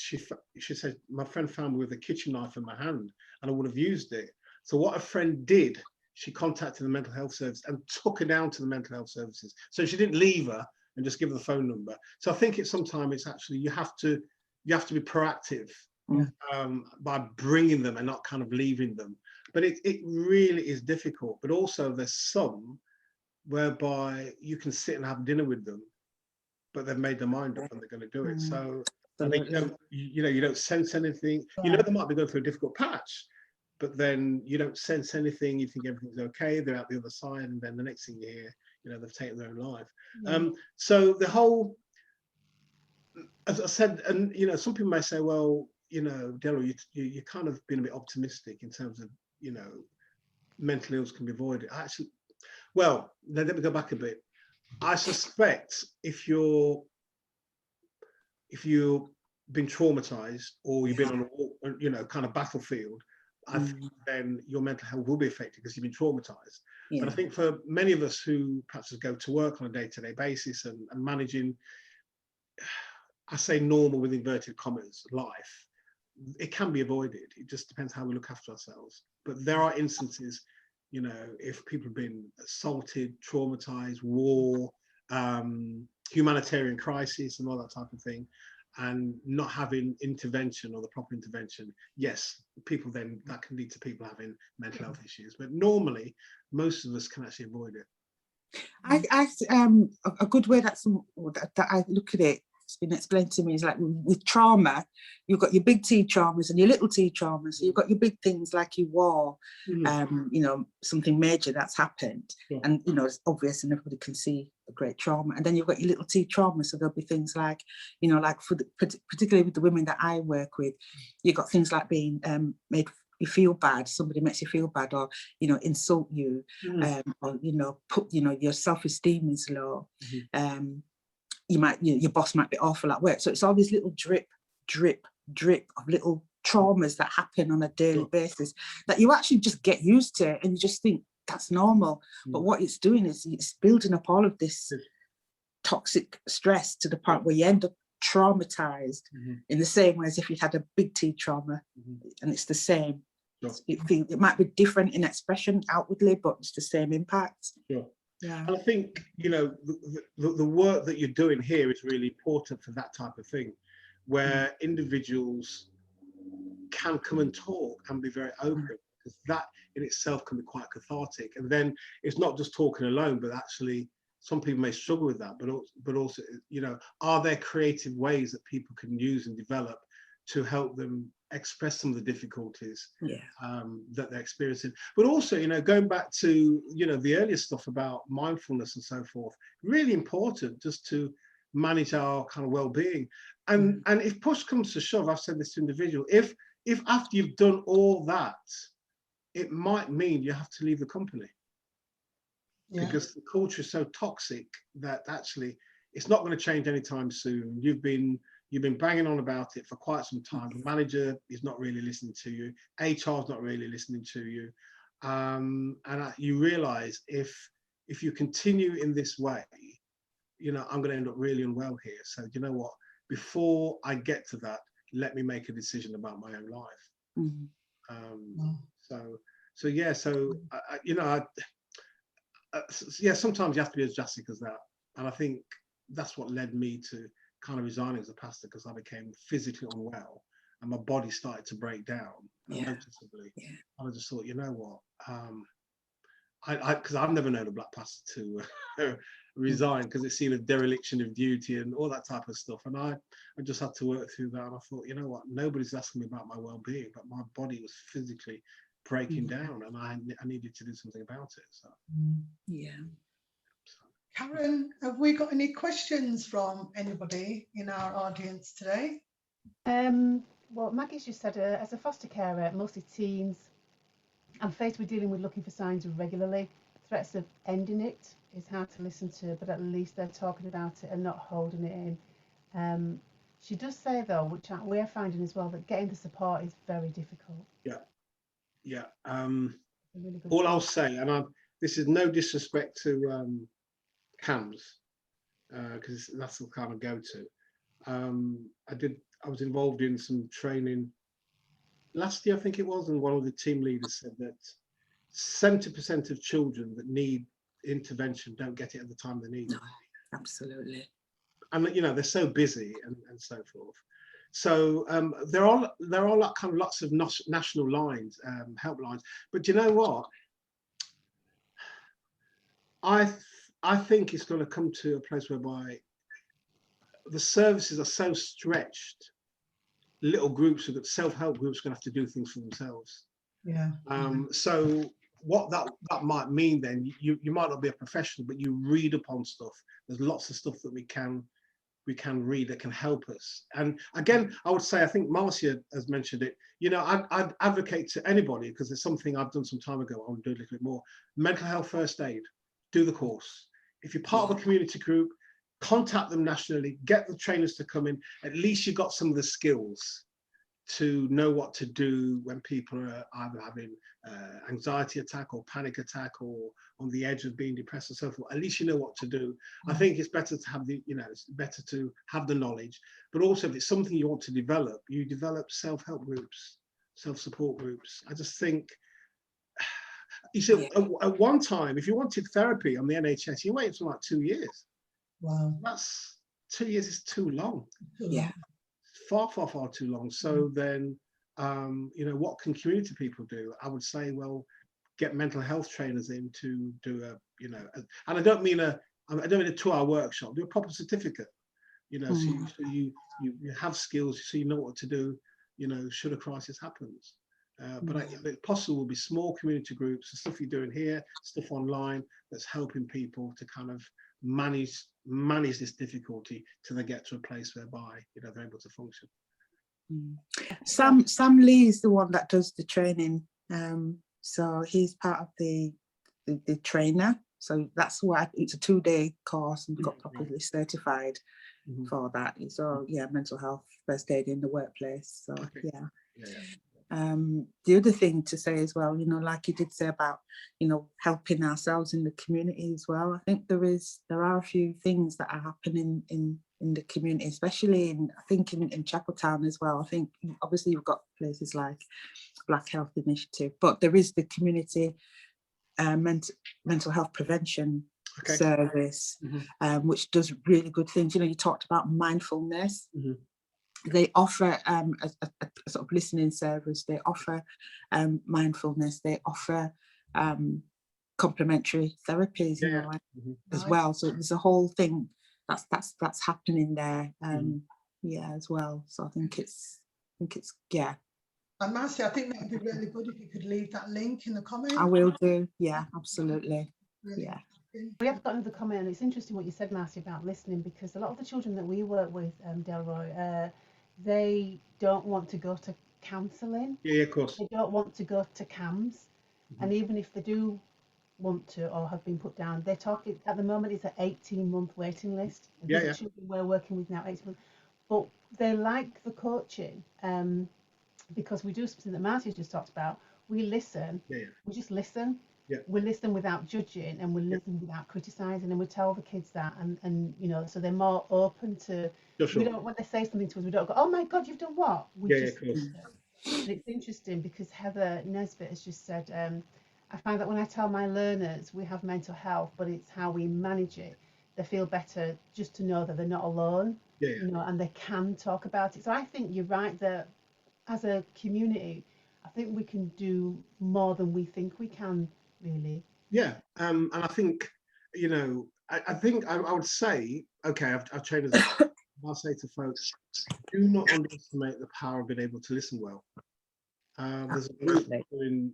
my friend found me with a kitchen knife in my hand, and I would have used it. So what a friend did, she contacted the mental health service and took her down to the mental health services. So she didn't leave her, and just give the phone number. So I think sometimes it's actually you have to be proactive by bringing them and not kind of leaving them. But it really is difficult. But also there's some whereby you can sit and have dinner with them, but they've made their mind up and they're going to do it. So I think you don't sense anything. You know, they might be going through a difficult patch, but then you don't sense anything. You think everything's okay. They're out the other side, and then the next thing you hear, you know, they've taken their own life. So the whole, as I said, and you know, some people may say, well, you know, Delroy, you kind of been a bit optimistic in terms of, you know, mental illness can be avoided. Actually, well, let me go back a bit. I suspect if you've been traumatized or you've been on a, you know, kind of battlefield, I think then your mental health will be affected because you've been traumatized. But I think for many of us who perhaps just go to work on a day-to-day basis and managing, I say normal with inverted commas, life, it can be avoided. It just depends how we look after ourselves. But there are instances, you know, if people have been assaulted, traumatized, war, humanitarian crisis and all that type of thing, and not having intervention or the proper intervention, yes, people then, that can lead to people having mental health issues. But normally, most of us can actually avoid it. A good way that I look at it, it's been explained to me, is like with trauma, you've got your big T traumas and your little T traumas. So you've got your big things like your war, you know, something major that's happened, and you know, it's obvious and everybody can see a great trauma. And then you've got your little T trauma. So there'll be things like, you know, like for the, particularly with the women that I work with, you've got things like being made you feel bad, somebody makes you feel bad, or you know, insult you, or you know, put, you know, your self-esteem is low. You might, you know, your boss might be awful at work. So it's all these little drip of little traumas that happen on a daily basis that you actually just get used to, and you just think that's normal. But what it's doing is it's building up all of this toxic stress to the point where you end up traumatized in the same way as if you had a big T trauma, and it's the same. It might be different in expression outwardly, but it's the same impact. And I think, you know, the work that you're doing here is really important for that type of thing, where individuals can come and talk and be very open, because that in itself can be quite cathartic. And then it's not just talking alone, but actually some people may struggle with that, but also, you know, are there creative ways that people can use and develop to help them express some of the difficulties that they're experiencing? But also, you know, going back to, you know, the earlier stuff about mindfulness and so forth, really important just to manage our kind of well-being. And if push comes to shove, I've said this to individuals, if after you've done all that, it might mean you have to leave the company, because the culture is so toxic that actually it's not going to change anytime soon. You've been banging on about it for quite some time. The manager is not really listening to you. HR is not really listening to you. And you realize if you continue in this way, you know, I'm going to end up really unwell here. So you know what? Before I get to that, let me make a decision about my own life. So yeah. So you know, yeah. Sometimes you have to be as drastic as that, and I think that's what led me to kind of resigning as a pastor, because I became physically unwell and my body started to break down noticeably. And I just thought, you know what, because I've never known a black pastor to resign, because it's seen as dereliction of duty and all that type of stuff. And I just had to work through that. And I thought, you know what, nobody's asking me about my well-being, but my body was physically breaking down, and I needed to do something about it. So Karen, have we got any questions from anybody in our audience today? Well, Maggie's just said, as a foster carer, mostly teens, I'm faced with dealing with looking for signs regularly. Threats of ending it is hard to listen to, but at least they're talking about it and not holding it in. She does say, though, which we're finding as well, that getting the support is very difficult. Really all I'll say, and this is no disrespect to CAMS, because that's the kind of go-to. I was involved in some training last year, I think it was, and one of the team leaders said that 70% of children that need intervention don't get it at the time they need it. Absolutely. And you know, they're so busy and so forth. So there are like kind of lots of national lines, helplines. But you know what? I think it's going to come to a place whereby the services are so stretched. Little groups, self-help groups, are going to have to do things for themselves. Yeah. So what that might mean then, you might not be a professional, but you read upon stuff. There's lots of stuff that we can read that can help us. And again, I would say, I think Marcia has mentioned it, you know, I'd advocate to anybody, because it's something I've done some time ago, I want to do a little bit more. Mental health first aid, do the course. If you're part of a community group, contact them nationally, get the trainers to come in. At least you've got some of the skills to know what to do when people are either having anxiety attack or panic attack or on the edge of being depressed and so forth. At least you know what to do. I think it's better to have the, you know, it's better to have the knowledge, but also if it's something you want to develop, you develop self-help groups, self-support groups. I just think, you see, at one time, if you wanted therapy on the NHS, you waited for like 2 years. Wow. That's 2 years is too long. Yeah. Far too long. So then, you know, what can community people do? I would say, well, get mental health trainers in to do a, you know, and I don't mean a 2-hour workshop. Do a proper certificate, you know, so you have skills, so you know what to do, you know, should a crisis happens. But if possible, will be small community groups, the stuff you're doing here, stuff online that's helping people to kind of manage this difficulty till they get to a place whereby, you know, they're able to function. Sam Lee is the one that does the training, so he's part of the trainer, so that's why it's a 2-day course and got properly certified for that. So yeah, mental health first aid in the workplace. So the other thing to say as well, you know, like you did say about, you know, helping ourselves in the community as well. I think there are a few things that are happening in the community, especially in Chapeltown as well. I think obviously you've got places like Black Health Initiative, but there is the community mental health prevention service, which does really good things. You know, you talked about mindfulness. They offer a sort of listening service. They offer mindfulness. They offer complementary therapies, you know, like, as well. So there's a whole thing that's happening there, as well. So I think it's And Marcy, I think that would be really good if you could leave that link in the comments. I will do. Yeah, absolutely. Really. Yeah. We have got another comment, and it's interesting what you said, Marcy, about listening, because a lot of the children that we work with, Delroy, they don't want to go to counselling. Yeah, of course. They don't want to go to CAMS. And even if they do want to or have been put down, they're talking, at the moment, it's an 18-month waiting list. The children we're working with now, 18 months. But they like the coaching because we do something that Marcy's just talked about. We listen. We just listen. We listen without judging, and we listen without criticising, and we tell the kids that, and you know, so they're more open to. We don't, when they say something to us, we don't go, "Oh my God, you've done what?" We just listen. And it's interesting because Heather Nesbitt has just said, I find that when I tell my learners we have mental health, but it's how we manage it, they feel better just to know that they're not alone, you know, and they can talk about it. So I think you're right that as a community, I think we can do more than we think we can, really. Yeah, and I think, you know, I think I would say, okay, I've trained as I'll say to folks, do not underestimate the power of being able to listen well. There's a group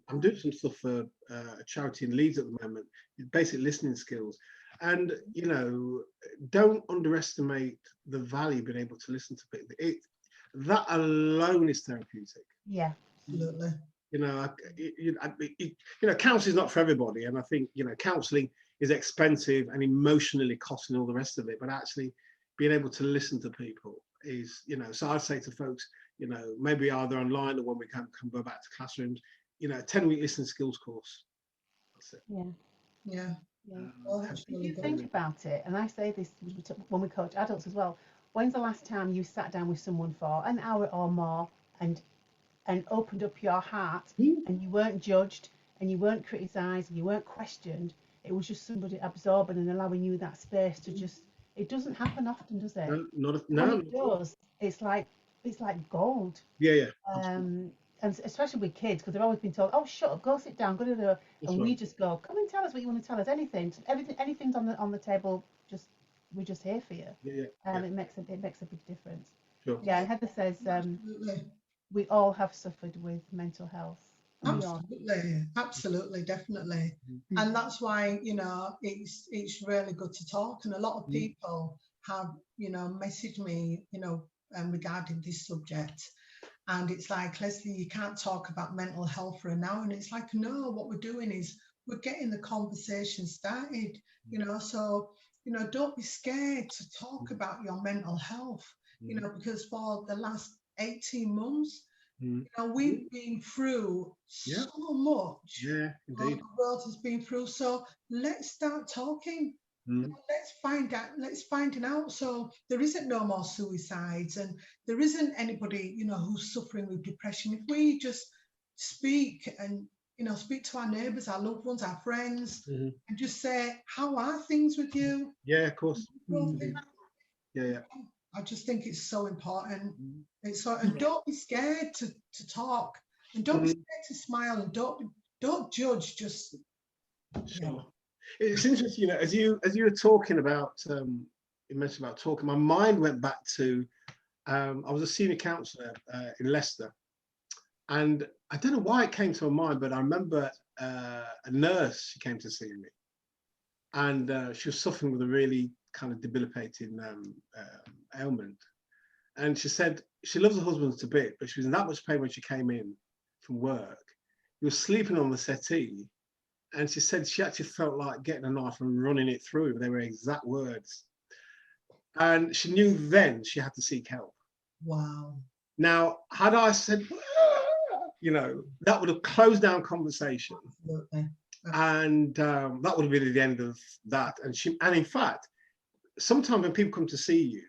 I'm doing some stuff for a charity in Leeds at the moment, basic listening skills. And, you know, don't underestimate the value of being able to listen to people. That alone is therapeutic. Yeah, absolutely. You know, counselling is not for everybody. And I think, you know, counselling is expensive and emotionally costing all the rest of it. But actually being able to listen to people is, you know, so I'd say to folks, you know, maybe either online or when we can go back to classrooms, you know, a 10-week listening skills course. That's it. Yeah. Well, if you think about it, and I say this when we coach adults as well, when's the last time you sat down with someone for an hour or more and opened up your heart, and you weren't judged, and you weren't criticised, and you weren't questioned? It was just somebody absorbing and allowing you that space to just It doesn't happen often, does it? No, not When no. it does, it's like gold. Yeah. And especially with kids, because they've always been told, "Oh, shut up, go sit down, go to the," That's and we right. just go, "Come and tell us what you want to tell us. Anything, anything's on the table. We're just here for you." Yeah. It makes a big difference. Sure. Yeah, and Heather says, Absolutely. we all have suffered with mental health. We all. Absolutely, definitely. And that's why, you know, it's really good to talk. And a lot of people have, you know, messaged me, you know, regarding this subject. And it's like, Leslie, you can't talk about mental health for an hour. And it's like, no, what we're doing is we're getting the conversation started, you know. So, you know, don't be scared to talk about your mental health, you know, because for the last 18 months, you know, we've been through so much. Yeah, indeed. The world has been through. So let's start talking. Let's find out. So there isn't no more suicides, and there isn't anybody, you know, who's suffering with depression. If we just speak and, you know, speak to our neighbours, our loved ones, our friends, and just say, how are things with you? Yeah, of course. Yeah. I just think it's so important. It's so, and don't be scared to talk, and don't be scared to smile, and don't judge. Just Sure. It's interesting, you know, as you were talking about, you mentioned about talking, my mind went back to, I was a senior counsellor in Leicester, and I don't know why it came to my mind, but I remember a nurse, she came to see me, and she was suffering with a really kind of debilitating ailment, and she said she loves her husband to bits, but she was in that much pain when she came in from work. He was sleeping on the settee. And she said she actually felt like getting a knife and running it through. They were exact words. And she knew then she had to seek help. wow. Now, had I said, you know, that would have closed down conversation. Absolutely. And that would have been the end of that. And in fact, sometimes when people come to see you,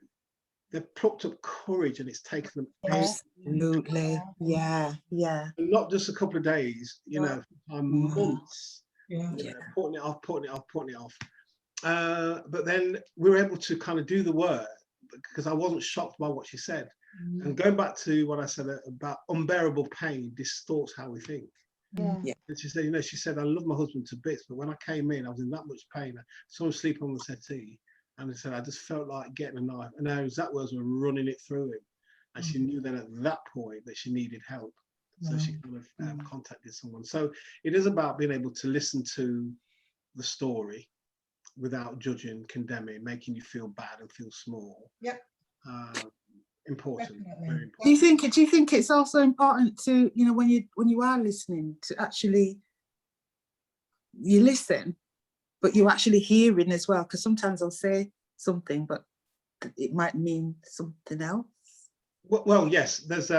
they've plucked up courage and it's taken them Absolutely. Yeah. and not just a couple of days, you know, months. Yeah. You know, putting it off. But then we were able to kind of do the work because I wasn't shocked by what she said. And going back to what I said about unbearable pain distorts how we think. Yeah. And she said, you know, she said, I love my husband to bits, but when I came in, I was in that much pain. I saw him sleep on the settee, and I said, I just felt like getting a knife. And her exact words were running it through him. And she knew then at that point that she needed help. So she kind of contacted someone. So it is about being able to listen to the story without judging, condemning, making you feel bad and feel small. Yep. Important. Definitely. Very important. Do you think it's also important to, you know, when you are listening, to actually you listen, but you're actually hearing as well? Because sometimes I'll say something, but it might mean something else. Well, yes. There's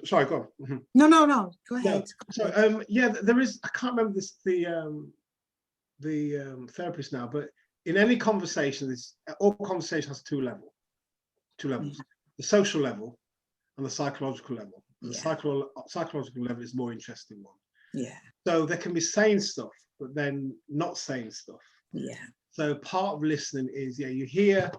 sorry, go on. No, go ahead. So yeah, there is. I can't remember the therapist now, but in any conversation, all conversation has two levels. The social level and the psychological level. The psychological level is more interesting one. Yeah. So there can be saying stuff, but then not saying stuff. Yeah. So part of listening is, you hear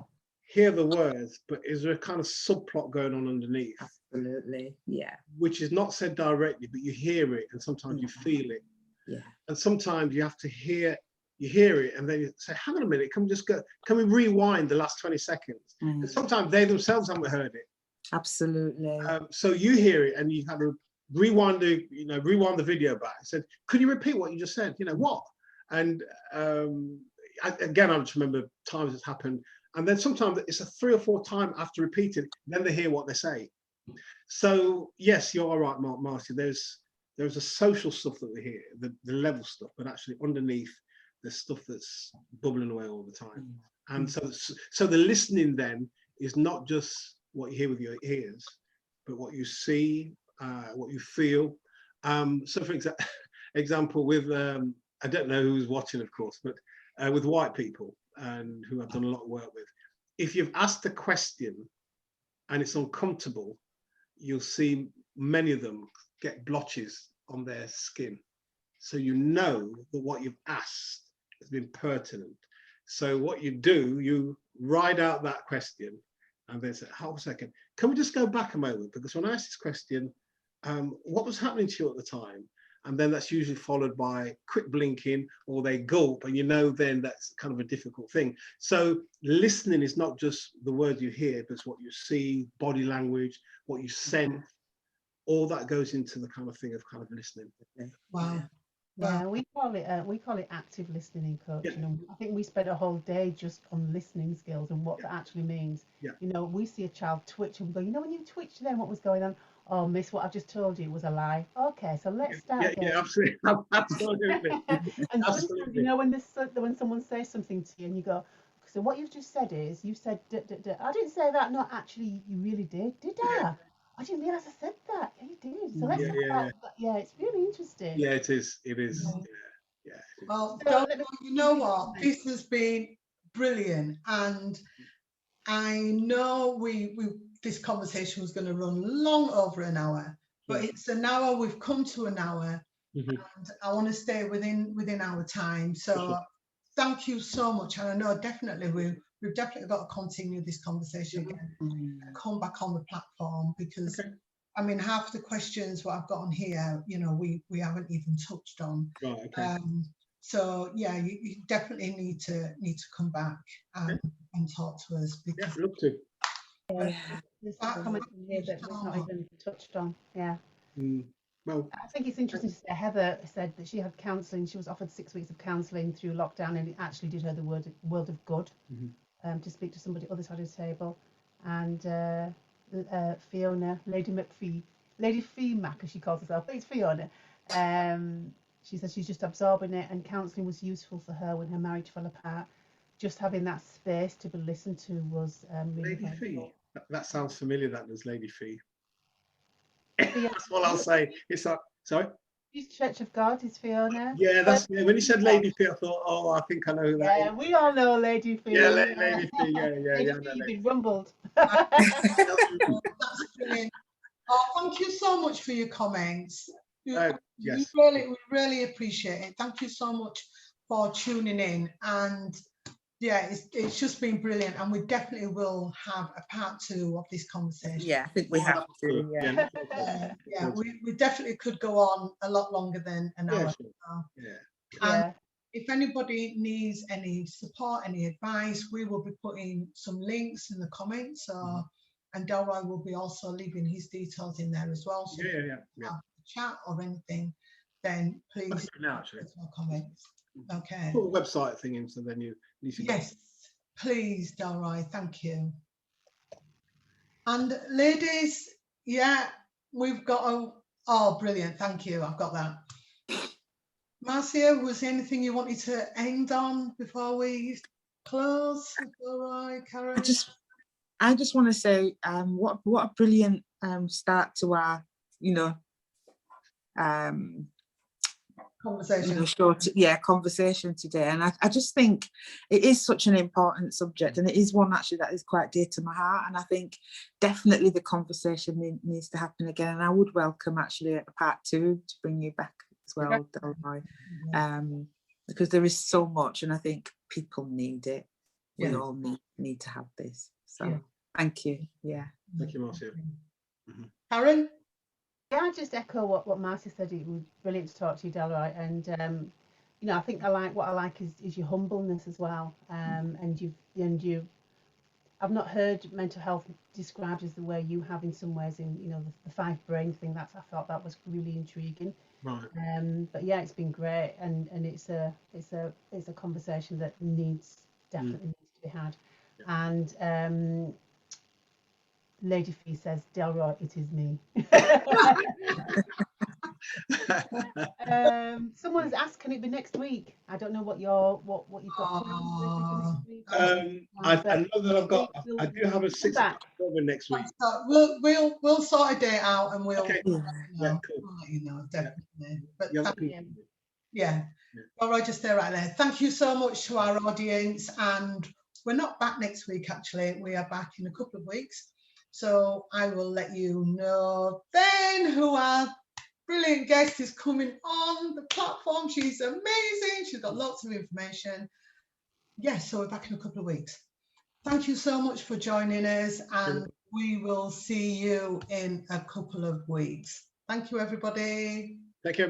the words, but is there a kind of subplot going on underneath? Absolutely. Yeah. Which is not said directly, but you hear it, and sometimes you feel it. Yeah. And sometimes you have to hear it, and then you say, hang on a minute, can we rewind the last 20 seconds? And sometimes they themselves haven't heard it. Absolutely. So you hear it, and you have to rewind the video back. I said, could you repeat what you just said? You know what? And again, I just remember times it's happened. And then sometimes it's a 3 or 4 times after repeating, then they hear what they say. So yes, you are right, Marcy. There's a social stuff that we hear, the level stuff, but actually underneath there's stuff that's bubbling away all the time. And so the listening then is not just what you hear with your ears, but what you see, what you feel. So for example, with I don't know who's watching, of course, but with white people, and who I've done a lot of work with, if you've asked a question and it's uncomfortable, you'll see many of them get blotches on their skin. So you know that what you've asked has been pertinent. So what you do, you write out that question and then say, hold a second, can we just go back a moment? Because when I asked this question, what was happening to you at the time? And then that's usually followed by quick blinking, or they gulp, and you know then that's kind of a difficult thing. So listening is not just the word you hear, but it's what you see, body language, what you sense. All that goes into the kind of thing of kind of listening. Wow. Yeah, we call it active listening in coaching. And I think we spent a whole day just on listening skills and what that actually means. Yeah. You know, we see a child twitch and we go, you know, when you twitched then, what was going on? Oh, miss, what I've just told you was a lie. Okay, so let's start again. Yeah, absolutely. Absolutely. And sometimes, you know, when someone says something to you and you go, so what you've just said is, you said, I didn't say that. No, actually, you really did I? I didn't realise I said that. Yeah, you did. So let's talk about that. Yeah, it's really interesting. Yeah, it is. It is. Yeah. Well, So you know what? This has been brilliant, and I know this conversation was going to run long over an hour, but it's an hour. We've come to an hour, and I want to stay within our time. So thank you so much, and I know definitely we've definitely got to continue this conversation again and come back on the platform, because I mean, half the questions what I've got on here, you know, we haven't even touched on. Right. Okay. So yeah, you definitely need to come back and talk to us, because love to. There's some comments in here that we've not even touched on. Yeah. Well, I think it's interesting to say Heather said that she had counselling. She was offered 6 weeks of counselling through lockdown, and it actually did her the world of good to speak to somebody other side of the table. And Fiona, Lady Mac, as she calls herself, but it's Fiona. She says she's just absorbing it, and counselling was useful for her when her marriage fell apart. Just having that space to be listened to was really Lady helpful. Fee. That sounds familiar. That was Lady Fee. That's all I'll say. It's like, sorry. She's Church of God, is Fiona. Yeah, that's when you said Lady Fee, I thought, oh, I think I know who that is. Yeah, we all know Lady Fee. Yeah, Lady Fee. Yeah. Lady Fee, you've been rumbled. that's brilliant. Oh, thank you so much for your comments. Yes. We really appreciate it. Thank you so much for tuning in, and yeah, it's just been brilliant, and we definitely will have a part 2 of this conversation. Yeah, I think we have to. Yeah, we definitely could go on a lot longer than an hour. And if anybody needs any support, any advice, we will be putting some links in the comments, and Delroy will be also leaving his details in there as well. So if you have a chat or anything, then please comments. Okay. Put a website thing in, so then you. Yes, please, Delroy. Thank you. And ladies, yeah, we've got oh, brilliant. Thank you. I've got that. Marcia, was there anything you wanted to end on before we close? Delroy, Karen? I just want to say, what a brilliant start to our, conversation today. And I just think it is such an important subject, and it is one actually that is quite dear to my heart. And I think definitely the conversation needs to happen again. And I would welcome actually a part 2 to bring you back as well, Delroy, because there is so much, and I think people need it. We all need to have this. So thank you. Thank you, Marcia. Karen? Yeah, I just echo what Marcy said. It was brilliant to talk to you, Delroy, and I think what I like is your humbleness as well. And I've not heard mental health described as the way you have in some ways. In the 5 brain thing, I thought that was really intriguing. Right. But yeah, it's been great, and it's a conversation that definitely needs to be had. And Lady Fee says, Delroy, it is me. Someone's asked, can it be next week? I don't know what you've got planned next week. I know that I do have a 6 o'clock program next week. We'll sort a day out, and we'll cool. let you know, definitely. But all right, just stay right there. Thank you so much to our audience, and we're not back next week. Actually, we are back in a couple of weeks. So I will let you know then who our brilliant guest is coming on the platform. She's amazing. She's got lots of information. yes, so we're back in a couple of weeks. Thank you so much for joining us, and we will see you in a couple of weeks. Thank you, everybody. Take care.